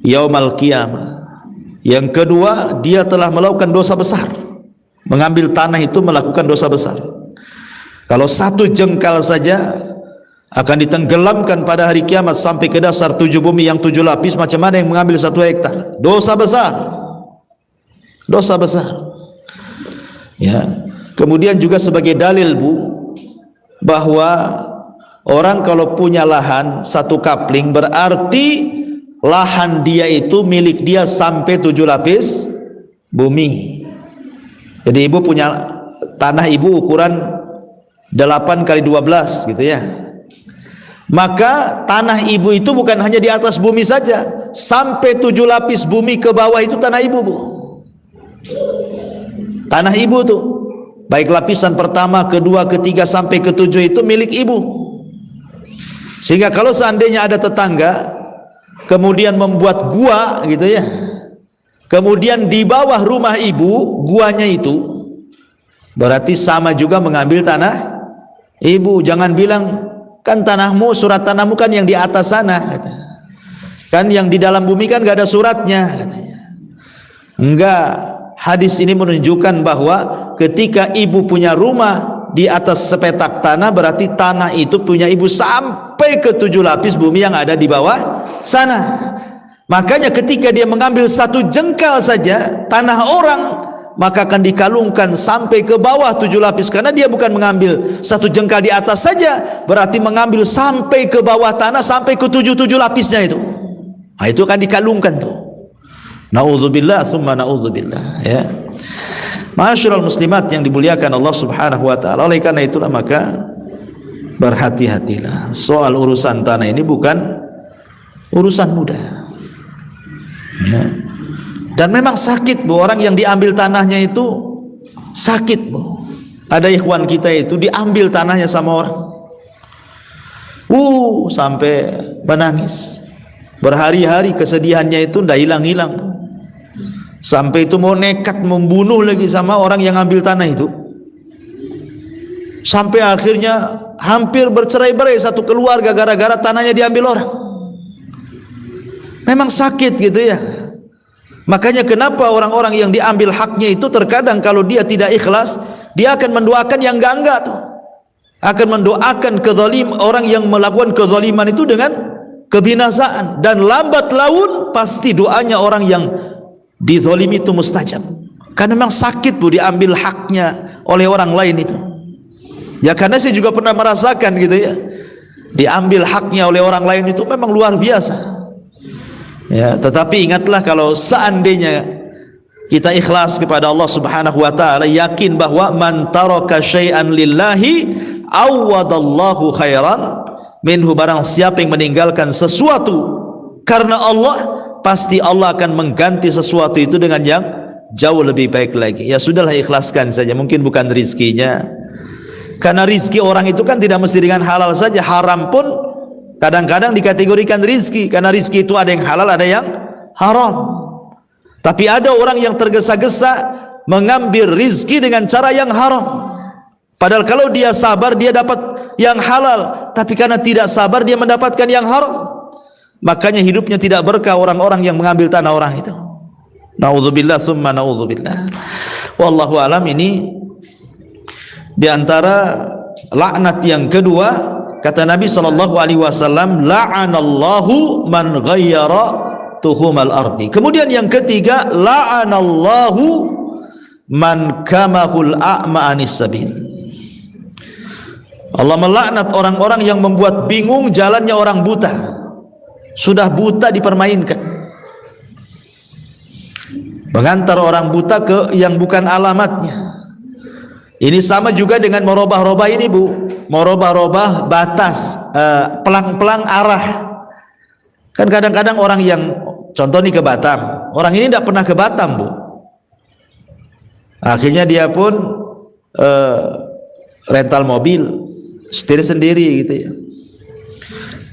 yaumal qiyamah. Yang kedua, dia telah melakukan dosa besar. Mengambil tanah itu melakukan dosa besar. Kalau 1 jengkal saja akan ditenggelamkan pada hari kiamat sampai ke dasar 7 bumi yang 7 lapis. Macam mana yang mengambil 1 hektar? Dosa besar. Dosa besar. Ya. Kemudian juga sebagai dalil bahwa orang kalau punya lahan 1 kapling, berarti lahan dia itu milik dia sampai 7 lapis bumi. Jadi ibu punya tanah ibu ukuran 8 kali 12 gitu ya. Maka tanah ibu itu bukan hanya di atas bumi saja, sampai 7 lapis bumi ke bawah itu tanah ibu, Bu. Tanah ibu tuh, baik lapisan pertama, kedua, ketiga sampai ke-7 itu milik ibu. Sehingga kalau seandainya ada tetangga kemudian membuat gua gitu ya, kemudian di bawah rumah ibu guanya itu, berarti sama juga mengambil tanah ibu. Jangan bilang, kan tanahmu, surat tanahmu kan yang di atas sana, kan yang di dalam bumi kan gak ada suratnya, katanya. Enggak. Hadis ini menunjukkan bahwa ketika ibu punya rumah di atas sepetak tanah, berarti tanah itu punya ibu sampai ke 7 lapis bumi yang ada di bawah sana. Makanya ketika dia mengambil 1 jengkal saja tanah orang, maka akan dikalungkan sampai ke bawah 7 lapis. Karena dia bukan mengambil 1 jengkal di atas saja, berarti mengambil sampai ke bawah tanah, sampai ke 7 lapisnya itu. Nah, itu akan dikalungkan tuh. Na'udzubillah tsumma na'udzubillah, ya. Ma'asyiral muslimat yang dimuliakan Allah Subhanahu wa taala. Oleh karena itulah maka berhati-hatilah. Soal urusan tanah ini bukan urusan mudah. Ya. Dan memang sakit, Bu, orang yang diambil tanahnya itu sakit, Bu. Ada ikhwan kita itu diambil tanahnya sama orang. Sampai menangis. Berhari-hari kesedihannya itu ndak hilang-hilang. Sampai itu mau nekat membunuh lagi sama orang yang ambil tanah itu. Sampai akhirnya hampir bercerai-berai satu keluarga gara-gara tanahnya diambil orang. Memang sakit gitu ya. Makanya kenapa orang-orang yang diambil haknya itu terkadang kalau dia tidak ikhlas, dia akan mendoakan yang enggak tuh. Akan mendoakan orang yang melakukan kezaliman itu dengan kebinasaan, dan lambat laun pasti doanya orang yang dizalimi itu mustajab. Karena memang sakit, Bu, diambil haknya oleh orang lain itu. Ya, karena saya juga pernah merasakan gitu ya. Diambil haknya oleh orang lain itu memang luar biasa. Ya, tetapi ingatlah kalau seandainya kita ikhlas kepada Allah Subhanahu wa taala, yakin bahwa man taraka syai'an lillahi awadallahu khairan minhu. Barang siapa yang meninggalkan sesuatu karena Allah, pasti Allah akan mengganti sesuatu itu dengan yang jauh lebih baik lagi. Ya sudahlah, ikhlaskan saja. Mungkin bukan rizkinya, Karena rizki orang itu kan tidak mesti dengan halal saja, haram pun kadang-kadang dikategorikan rizki, karena rizki itu ada yang halal, ada yang haram. Tapi ada orang yang tergesa-gesa mengambil rizki dengan cara yang haram. Padahal kalau dia sabar dia dapat yang halal, tapi karena tidak sabar dia mendapatkan yang haram. Makanya hidupnya tidak berkah orang-orang yang mengambil tanah orang itu. Na'udzubillah tsumma na'udzubillah. Wallahu alam. Ini di antara laknat yang kedua, kata Nabi sallallahu alaihi wasallam, la'anallahu man ghayyara tuhumal ardi. Kemudian yang ketiga, la'anallahu man kamahul a'ma anis sabil. Allah melaknat orang-orang yang membuat bingung jalannya orang buta. Sudah buta dipermainkan, mengantar orang buta ke yang bukan alamatnya. Ini sama juga dengan merubah-rubah ini, Bu. Merubah-rubah batas, pelang-pelang arah. Kan kadang-kadang orang yang, contoh nih ke Batam, orang ini tidak pernah ke Batam, Bu. Akhirnya dia pun rental mobil, setir sendiri gitu ya.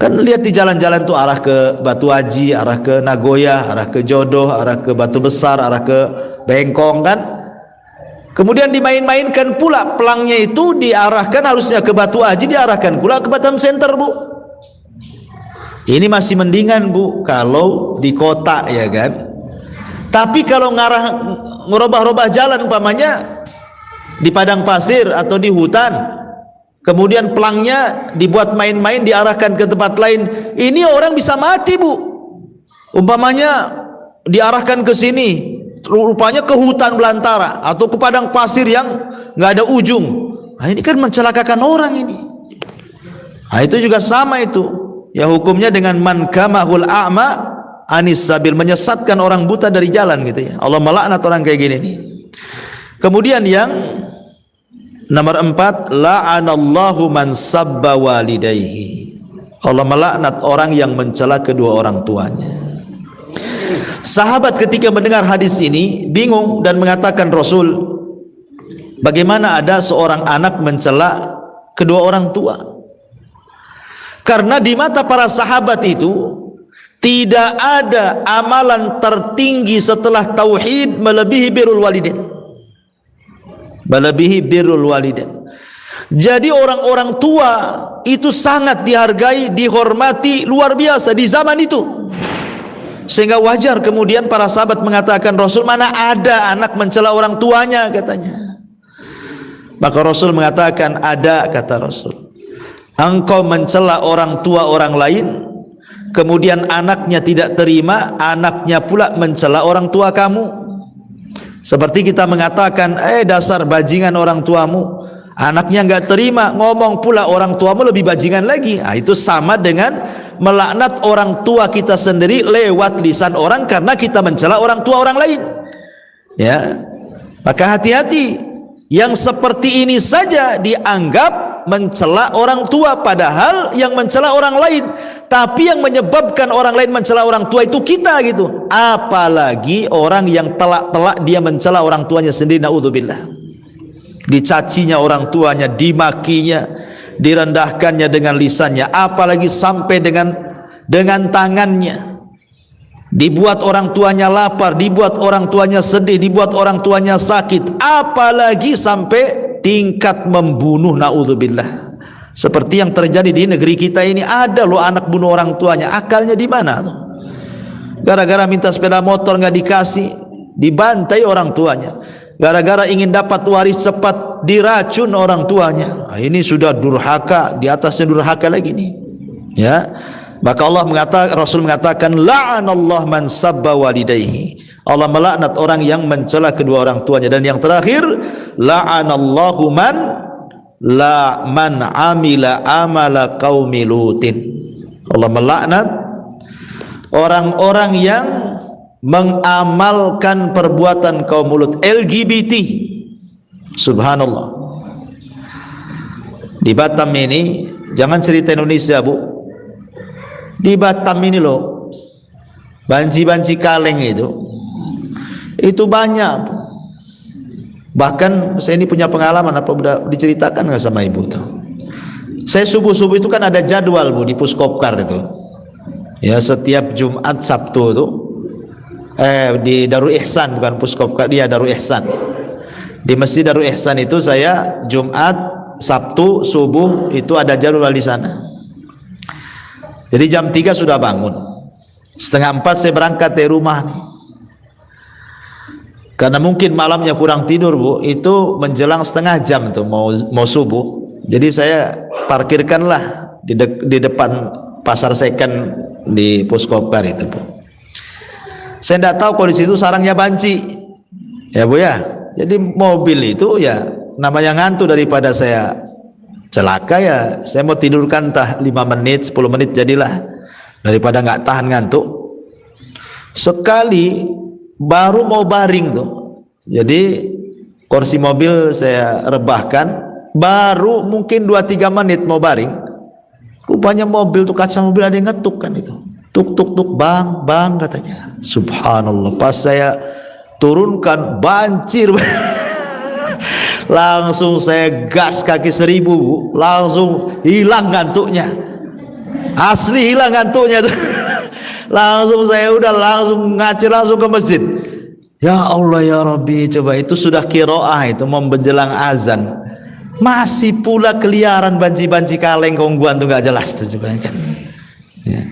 Kan lihat di jalan-jalan tuh arah ke Batu Haji, arah ke Nagoya, arah ke Jodoh, arah ke Batu Besar, arah ke Bengkong kan. Kemudian dimain-mainkan pula, pelangnya itu diarahkan harusnya ke Batu Haji, diarahkan pula ke Batam Center, Bu. Ini masih mendingan, Bu, kalau di kota ya kan. Tapi kalau ngerubah-rubah jalan umpamanya di padang pasir atau di hutan, kemudian pelangnya dibuat main-main, diarahkan ke tempat lain, ini orang bisa mati, Bu. Umpamanya diarahkan ke sini, rupanya ke hutan belantara atau ke padang pasir yang nggak ada ujung. Nah, ini kan mencelakakan orang ini. Nah, itu juga sama itu. Ya hukumnya dengan man kamahul a'ma anis sabil, menyesatkan orang buta dari jalan gitu ya. Allah melaknat orang kayak gini nih. Kemudian yang nomor 4, la'anallahu man sabba walidayhi. Allah melaknat orang yang mencela kedua orang tuanya. Sahabat ketika mendengar hadis ini bingung dan mengatakan, Rasul, bagaimana ada seorang anak mencela kedua orang tua? Karena di mata para sahabat itu tidak ada amalan tertinggi setelah tauhid melebihi birrul walidain. Melebihi birrul walidain. Jadi orang-orang tua itu sangat dihargai, dihormati luar biasa di zaman itu. Sehingga wajar kemudian para sahabat mengatakan, Rasul, mana ada anak mencela orang tuanya, katanya. Maka Rasul mengatakan, ada, kata Rasul. Engkau mencela orang tua orang lain, kemudian anaknya tidak terima, anaknya pula mencela orang tua kamu. Seperti kita mengatakan, dasar bajingan orang tuamu, anaknya enggak terima, ngomong pula orang tuamu lebih bajingan lagi. Nah, itu sama dengan melaknat orang tua kita sendiri lewat lisan orang karena kita mencela orang tua orang lain. Ya, maka hati-hati. Yang seperti ini saja dianggap mencela orang tua, padahal yang mencela orang lain. Tapi yang menyebabkan orang lain mencela orang tua itu kita gitu. Apalagi orang yang telak-telak dia mencela orang tuanya sendiri, naudzubillah. Dicacinya orang tuanya, dimakinya, direndahkannya dengan lisannya, apalagi sampai dengan tangannya. Dibuat orang tuanya lapar, dibuat orang tuanya sedih, dibuat orang tuanya sakit, apalagi sampai tingkat membunuh, naudzubillah. Seperti yang terjadi di negeri kita ini, ada loh anak bunuh orang tuanya. Akalnya di mana tuh? Gara-gara minta sepeda motor nggak dikasih, dibantai orang tuanya. Gara-gara ingin dapat waris cepat, diracun orang tuanya. Nah, ini sudah durhaka, di atasnya durhaka lagi nih. Ya. Maka Rasul mengatakan, la'anallah man sabba walidayhi. Allah melaknat orang yang mencela kedua orang tuanya. Dan yang terakhir, la'anallahu man amila amala qaumi lutin. Allah melaknat orang-orang yang mengamalkan perbuatan kaum Lut, LGBT. Subhanallah. Di Batam ini, jangan cerita Indonesia, Bu. Di Batam ini loh, banci-banci kaleng itu banyak, Bu. Bahkan saya ini punya pengalaman, apa udah diceritakan nggak sama ibu tuh? Saya subuh-subuh itu kan ada jadwal Bu di Puskopkar itu. Ya, setiap Jumat Sabtu itu di Darul Ihsan, bukan Puskopkar, dia Darul Ihsan. Di Masjid Darul Ihsan itu saya Jumat, Sabtu subuh itu ada jadwal di sana. Jadi jam 3 sudah bangun. Setengah 4 saya berangkat dari rumah nih. Karena mungkin malamnya kurang tidur Bu, itu menjelang setengah jam tuh mau subuh. Jadi saya parkirkanlah di depan pasar second di Puskopkar itu Bu. Saya tidak tahu kalau di situ sarangnya banci, ya Bu ya. Jadi mobil itu ya namanya ngantuk, daripada saya celaka ya saya mau tidurkan entah 5 menit 10 menit jadilah, daripada nggak tahan ngantuk. Sekali baru mau baring tuh, jadi kursi mobil saya rebahkan, baru mungkin 2-3 menit mau baring, rupanya mobil tuh, kaca mobil ada yang ngetuk kan itu, tuk tuk tuk, bang bang katanya. Subhanallah, pas saya turunkan banjir langsung saya gas kaki 1000 Bu, langsung hilang ngantuknya, asli hilang ngantuknya tuh. Langsung saya udah langsung ngacir langsung ke masjid. Ya Allah ya Rabbi, coba itu sudah qiraah itu mau menjelang azan, masih pula keliaran banci-banci kaleng kongguan tuh nggak jelas tuh, coba kan. Ya.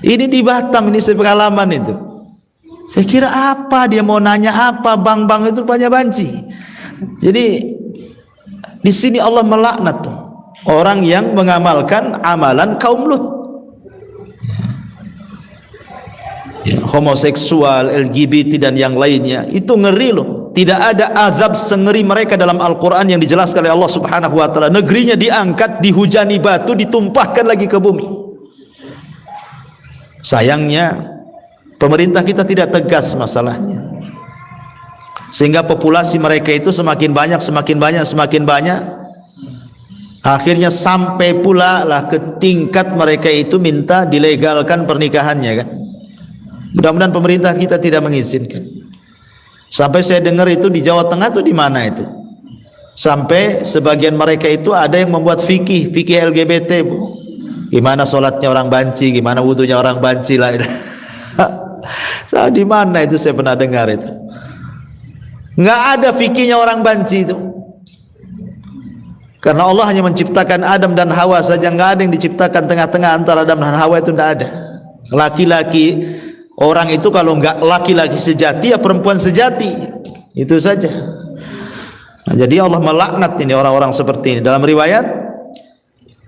Ini di Batam, ini saya pengalaman itu. Saya kira apa dia mau nanya apa, bang itu banyak banci. Jadi di sini Allah melaknat tuh orang yang mengamalkan amalan kaum Lut. Ya, homoseksual, LGBT dan yang lainnya, itu ngeri loh. Tidak ada azab sengeri mereka dalam Al-Quran yang dijelaskan oleh Allah Subhanahu wa ta'ala. Negerinya diangkat, dihujani batu, ditumpahkan lagi ke bumi. Sayangnya pemerintah kita tidak tegas masalahnya, sehingga populasi mereka itu semakin banyak, akhirnya sampai pula lah ke tingkat mereka itu minta dilegalkan pernikahannya kan. Mudah-mudahan pemerintah kita tidak mengizinkan. Sampai saya dengar itu di Jawa Tengah tuh, di mana itu, sampai sebagian mereka itu ada yang membuat fikih LGBT Bu. Gimana sholatnya orang banci, gimana wudunya orang banci lah. Di mana itu saya pernah dengar itu. Nggak ada fikihnya orang banci itu. Karena Allah hanya menciptakan Adam dan Hawa saja, nggak ada yang diciptakan tengah-tengah antara Adam dan Hawa, itu nggak ada. Laki-laki orang itu kalau nggak laki-laki sejati ya perempuan sejati, itu saja. Nah, jadi Allah melaknat ini orang-orang seperti ini. Dalam riwayat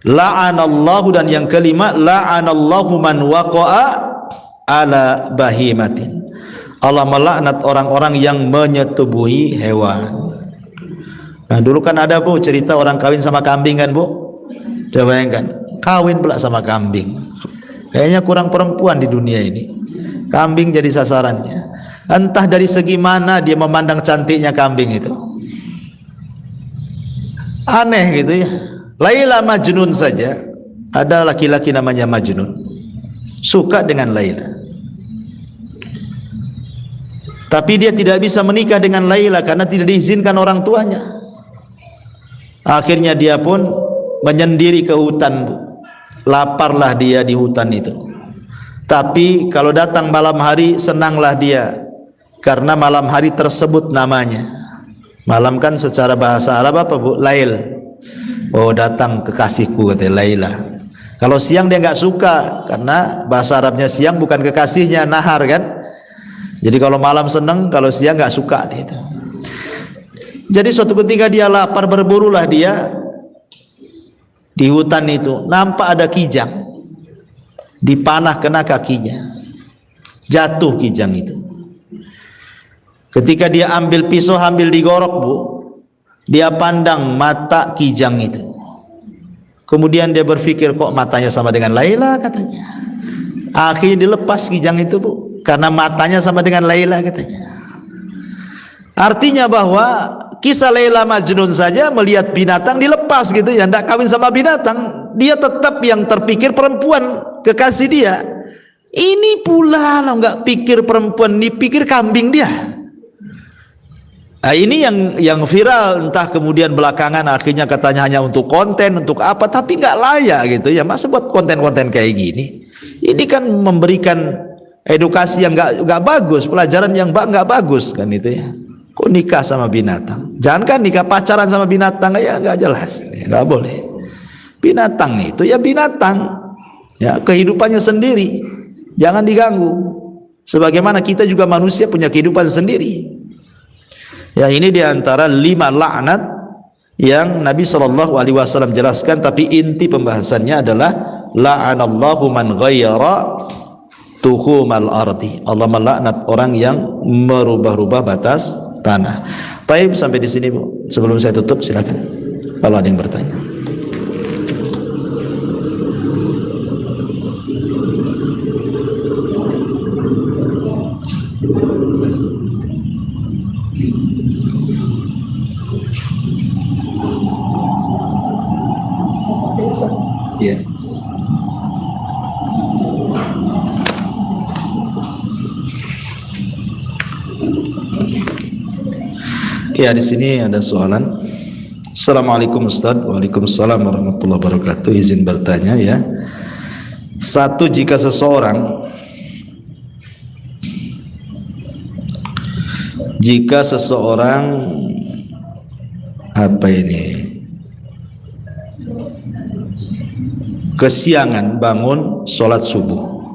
la'anallahu, dan yang kelima la'anallahu man waqa'a ala bahimatin. Allah melaknat orang-orang yang menyetubuhi hewan. Nah, dulu kan ada Bu cerita orang kawin sama kambing kan Bu. Coba bayangkan, kawin pula sama kambing. Kayaknya kurang perempuan di dunia ini. Kambing jadi sasarannya. Entah dari segi mana dia memandang cantiknya kambing itu. Aneh gitu ya. Laila Majnun saja, ada laki-laki namanya Majnun, suka dengan Laila, tapi dia tidak bisa menikah dengan Laila karena tidak diizinkan orang tuanya. Akhirnya dia pun menyendiri ke hutan Bu. Laparlah dia di hutan itu. Tapi kalau datang malam hari senanglah dia, karena malam hari tersebut namanya. Malam kan secara bahasa Arab apa Bu? Lail. Oh, datang kekasihku, kata Laila. Kalau siang dia nggak suka, karena bahasa Arabnya siang bukan kekasihnya, nahar kan. Jadi kalau malam senang, kalau siang nggak suka dia itu. Jadi suatu ketika dia lapar, berburulah dia di hutan itu, nampak ada kijang, dipanah kena kakinya, jatuh kijang itu. Ketika dia ambil pisau, ambil digorok Bu, dia pandang mata kijang itu. Kemudian dia berpikir, kok matanya sama dengan Laila katanya. Akhirnya dilepas kijang itu Bu, karena matanya sama dengan Laila katanya. Artinya bahwa kisah Laila Majnun saja melihat binatang dilepas gitu ya, tidak kawin sama binatang, dia tetap yang terpikir perempuan kekasih dia. Ini pula lo nggak pikir perempuan, dipikir kambing dia. Nah, ini yang viral, entah kemudian belakangan akhirnya katanya hanya untuk konten, untuk apa, tapi nggak layak gitu ya. Masa buat konten-konten kayak gini? Ini kan memberikan edukasi yang nggak bagus, pelajaran yang nggak bagus kan itu ya. Kok nikah sama binatang? Jangan kan nikah pacaran sama binatang, ya nggak jelas, nggak boleh. Binatang itu ya binatang, ya kehidupannya sendiri, jangan diganggu. Sebagaimana kita juga manusia punya kehidupan sendiri. Ya, ini diantara 5 laknat yang Nabi SAW jelaskan, tapi inti pembahasannya adalah la'anallahu man ghayyara tuhumal ardi. Allah melaknat orang yang merubah-rubah batas tanah. Baik, sampai di sini Bu. Sebelum saya tutup silakan kalau ada yang bertanya. Ya. Ya, di sini ada soalan. Assalamualaikum Ustaz. Waalaikumsalam warahmatullahi wabarakatuh. Izin bertanya ya. Satu, jika seseorang kesiangan bangun sholat subuh,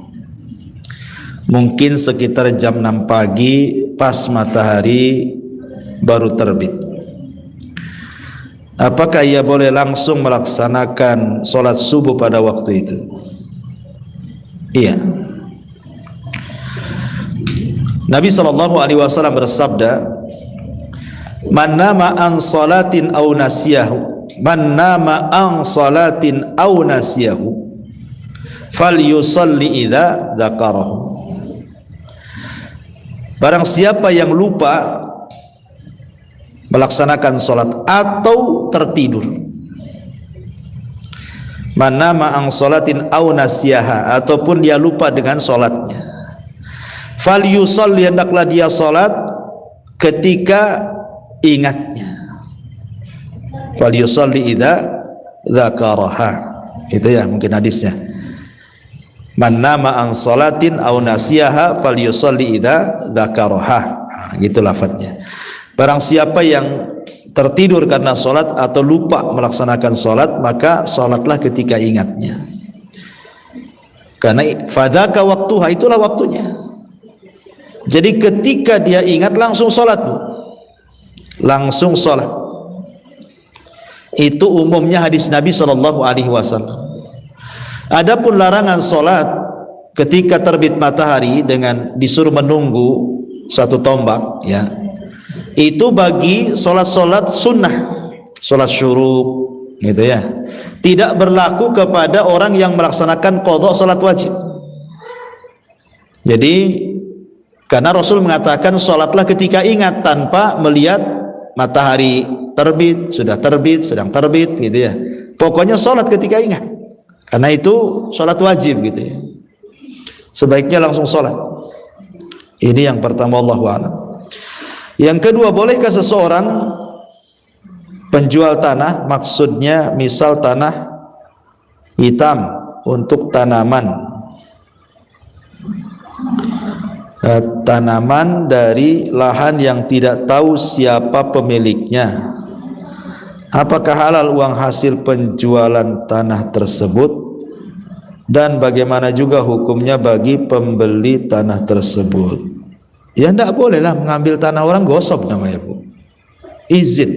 mungkin sekitar jam 6 pagi pas matahari baru terbit, apakah ia boleh langsung melaksanakan sholat subuh pada waktu itu? Iya. Nabi SAW bersabda, man nama an salatin aw nasiyahu, man nama an salatin aw nasiyahu falyusalli idza dzakarahu. Barang siapa yang lupa melaksanakan salat atau tertidur, man nama an salatin aw nasiyaha, ataupun dia lupa dengan salatnya, falyusalli, hendaklah dia salat ketika ingatnya. Falyusalli idza dzakaraha. Itu ya mungkin hadisnya. Man nama an salatin aw nasiyaha falyusalli idza dzakaraha. Nah, gitu lafadznya. Barang siapa yang tertidur karena salat atau lupa melaksanakan salat, maka salatlah ketika ingatnya. Karena fadzaka waktuha, itulah waktunya. Jadi ketika dia ingat langsung salat, Bu. Langsung salat. Itu umumnya hadis Nabi SAW. Adapun larangan salat ketika terbit matahari dengan disuruh menunggu satu tombak, ya, itu bagi salat-salat sunnah, salat syuruk, gitu ya. Tidak berlaku kepada orang yang melaksanakan qadha salat wajib. Jadi karena Rasul mengatakan salatlah ketika ingat, tanpa melihat matahari terbit, sudah terbit, sedang terbit, gitu ya. Pokoknya salat ketika ingat. Karena itu salat wajib, gitu ya. Sebaiknya langsung salat. Ini yang pertama, Allahu a'lam. Yang kedua, bolehkah seseorang penjual tanah, maksudnya misal tanah hitam untuk tanaman dari lahan yang tidak tahu siapa pemiliknya, apakah halal uang hasil penjualan tanah tersebut, dan bagaimana juga hukumnya bagi pembeli tanah tersebut? Ya, tidak bolehlah mengambil tanah orang, gosok namanya, Bu. Izin,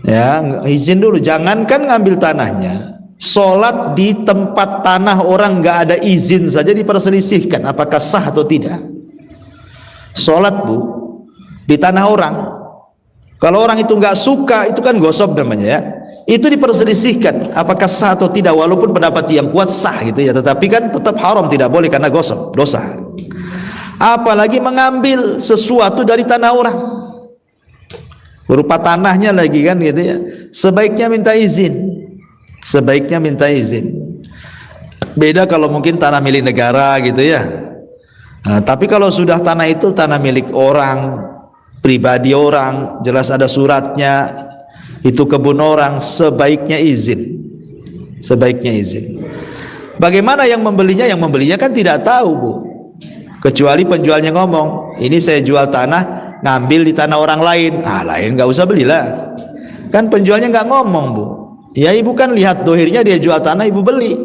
ya, izin dulu. Jangankan ngambil tanahnya, sholat di tempat tanah orang nggak ada izin saja diperselisihkan apakah sah atau tidak. Sholat, Bu, di tanah orang, kalau orang itu nggak suka, itu kan gosok namanya, ya. Itu diperselisihkan apakah sah atau tidak, walaupun pendapat yang kuat sah, gitu ya, tetapi kan tetap haram, tidak boleh karena gosok, dosa. Apalagi mengambil sesuatu dari tanah orang, berupa tanahnya lagi, kan, gitu ya. Sebaiknya minta izin. Sebaiknya minta izin. Beda kalau mungkin tanah milik negara, gitu ya. Nah, tapi kalau sudah tanah itu tanah milik orang pribadi orang, jelas ada suratnya, itu kebun orang, sebaiknya izin. Sebaiknya izin. Bagaimana yang membelinya? Yang membelinya kan tidak tahu, Bu. Kecuali penjualnya ngomong, ini saya jual tanah, ngambil di tanah orang lain. Lain nggak usah belilah. Kan penjualnya nggak ngomong, Bu. Ya ibu kan lihat dohirnya dia jual tanah, ibu beli.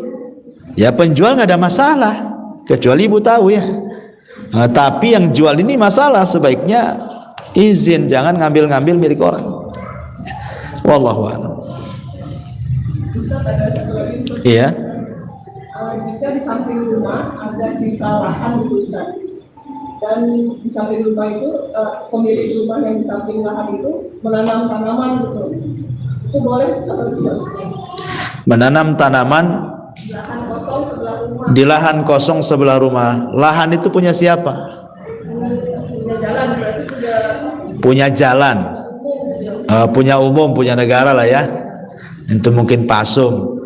Ya penjual nggak ada masalah, kecuali ibu tahu ya. Tapi yang jual ini masalah, sebaiknya izin, jangan ngambil-ngambil milik orang. Wallahu a'lam. Iya. Jika di samping rumah ada sisa lahan gitu Ustaz, dan di samping rumah itu pemilik rumah yang di samping lahan itu menanam tanaman gitu, itu boleh atau tidak? Menanam tanaman Di lahan kosong sebelah rumah. di lahan kosong sebelah rumah. Lahan itu punya siapa? Punya jalan, berarti Punya jalan. Punya umum, punya negara lah ya. Itu mungkin pasum.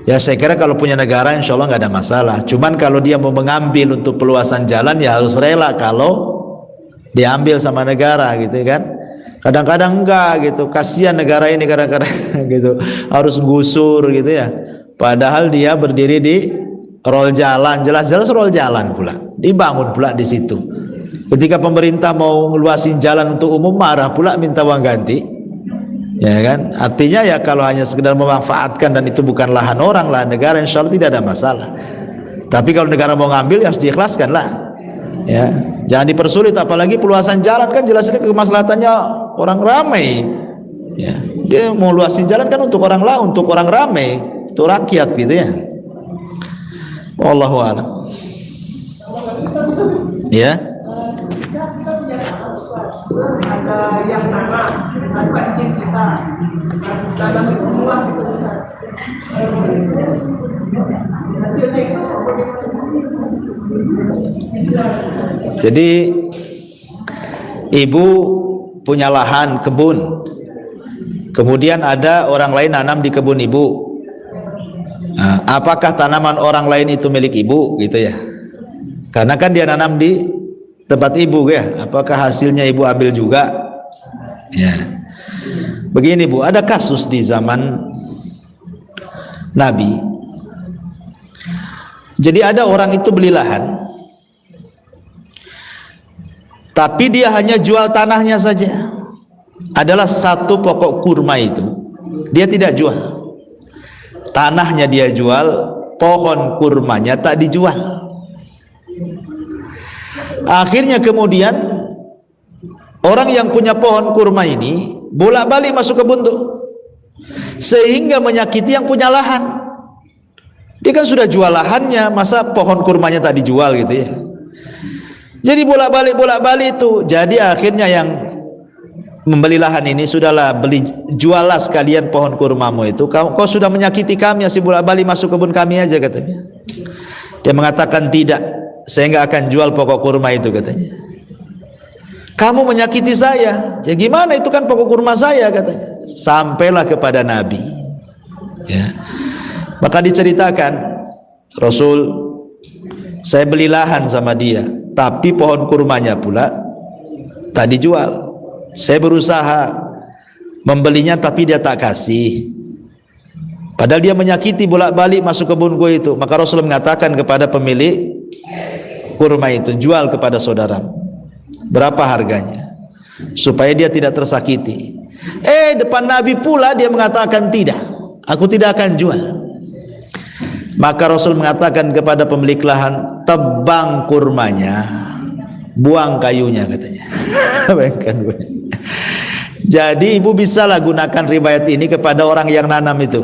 Ya saya kira kalau punya negara insya Allah nggak ada masalah. Cuman kalau dia mau mengambil untuk peluasan jalan ya harus rela kalau diambil sama negara gitu kan. Kadang-kadang enggak gitu, kasihan negara ini kadang-kadang gitu harus gusur gitu ya. Padahal dia berdiri di rol jalan, jelas-jelas rol jalan pula, dibangun pula di situ. Ketika pemerintah mau ngeluasin jalan untuk umum, marah pula minta uang ganti. Ya kan, artinya ya kalau hanya sekedar memanfaatkan dan itu bukan lahan orang, lahan negara, insya Allah tidak ada masalah. Tapi kalau negara mau ngambil ya harus diikhlaskan lah ya, jangan dipersulit. Apalagi peluasan jalan kan jelasnya kemaslahatannya orang ramai ya. Dia mau luasin jalan kan untuk orang lain, untuk orang ramai, untuk rakyat gitu ya. Wallahu a'lam. Ya. ada yang tanah, ada izin kita, tanam itu buah gitu Ustaz. Hasilnya itu jadi ibu punya lahan kebun, kemudian ada orang lain nanam di kebun ibu. Apakah tanaman orang lain itu milik ibu gitu ya? Karena kan dia nanam di tempat ibu ya. Apakah hasilnya ibu ambil juga? Ya. Begini Bu, ada kasus di zaman Nabi. Jadi ada orang itu beli lahan, tapi dia hanya jual tanahnya saja. Adalah satu pokok kurma itu dia tidak jual. Tanahnya dia jual, pohon kurmanya tak dijual. Akhirnya kemudian orang yang punya pohon kurma ini bolak-balik masuk kebun tuh, sehingga menyakiti yang punya lahan. Dia kan sudah jual lahannya, masa pohon kurmanya tak dijual gitu ya. Jadi bolak-balik itu. Jadi akhirnya yang membeli lahan ini, sudahlah beli, juallah sekalian pohon kurmamu itu. Kau sudah menyakiti kami, masih bolak-balik masuk kebun kami aja katanya. Dia mengatakan tidak, saya nggak akan jual pokok kurma itu katanya. Kamu menyakiti saya, ya gimana, itu kan pokok kurma saya katanya. Sampailah kepada Nabi ya. Maka diceritakan, Rasul, saya beli lahan sama dia, tapi pohon kurmanya pula tak dijual. Saya berusaha membelinya tapi dia tak kasih, padahal dia menyakiti bolak-balik masuk kebunku itu. Maka Rasul mengatakan kepada pemilik kurma itu, jual kepada saudaramu. Berapa harganya? Supaya dia tidak tersakiti. Depan Nabi pula dia mengatakan tidak, aku tidak akan jual. Maka Rasul mengatakan kepada pemilik lahan, tebang kurmanya, buang kayunya katanya. Jadi ibu bisalah gunakan riwayat ini kepada orang yang nanam itu.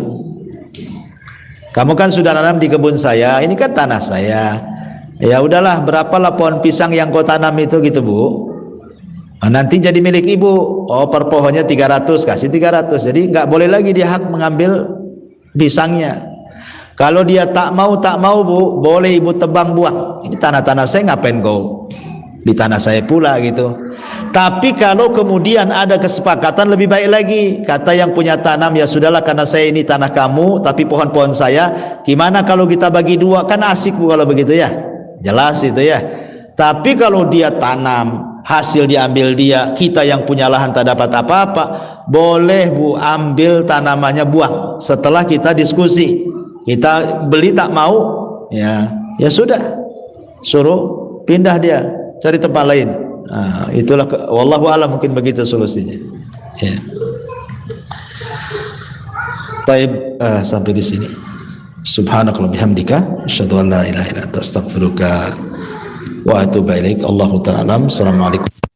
Kamu kan sudah nanam di kebun saya, ini kan tanah saya. Ya udahlah, berapalah pohon pisang yang kau tanam itu gitu Bu. Nanti jadi milik ibu. Oh, per pohonnya 300, kasih 300. Jadi nggak boleh lagi dia hak mengambil pisangnya. Kalau dia tak mau Bu, boleh ibu tebang buang. Ini tanah-tanah saya, ngapain kau di tanah saya pula gitu. Tapi kalau kemudian ada kesepakatan, lebih baik lagi. Kata yang punya tanam, ya sudahlah, karena saya ini tanah kamu, tapi pohon-pohon saya, gimana kalau kita bagi dua? Kan asik Bu kalau begitu ya. Jelas itu ya. Tapi kalau dia tanam, hasil diambil dia, kita yang punya lahan tak dapat apa-apa, boleh Bu ambil tanamannya, buang. Setelah kita diskusi, kita beli tak mau, ya sudah, suruh pindah dia, cari tempat lain. Nah, itulah wallahu a'lam, mungkin begitu solusinya. Ya. Baik, sampai di sini. Subhanakallah bihamdika asyhadu an la ilaha illa anta astaghfiruka wa atubu ilaik. Allahu ta'ala alam. Assalamualaikum.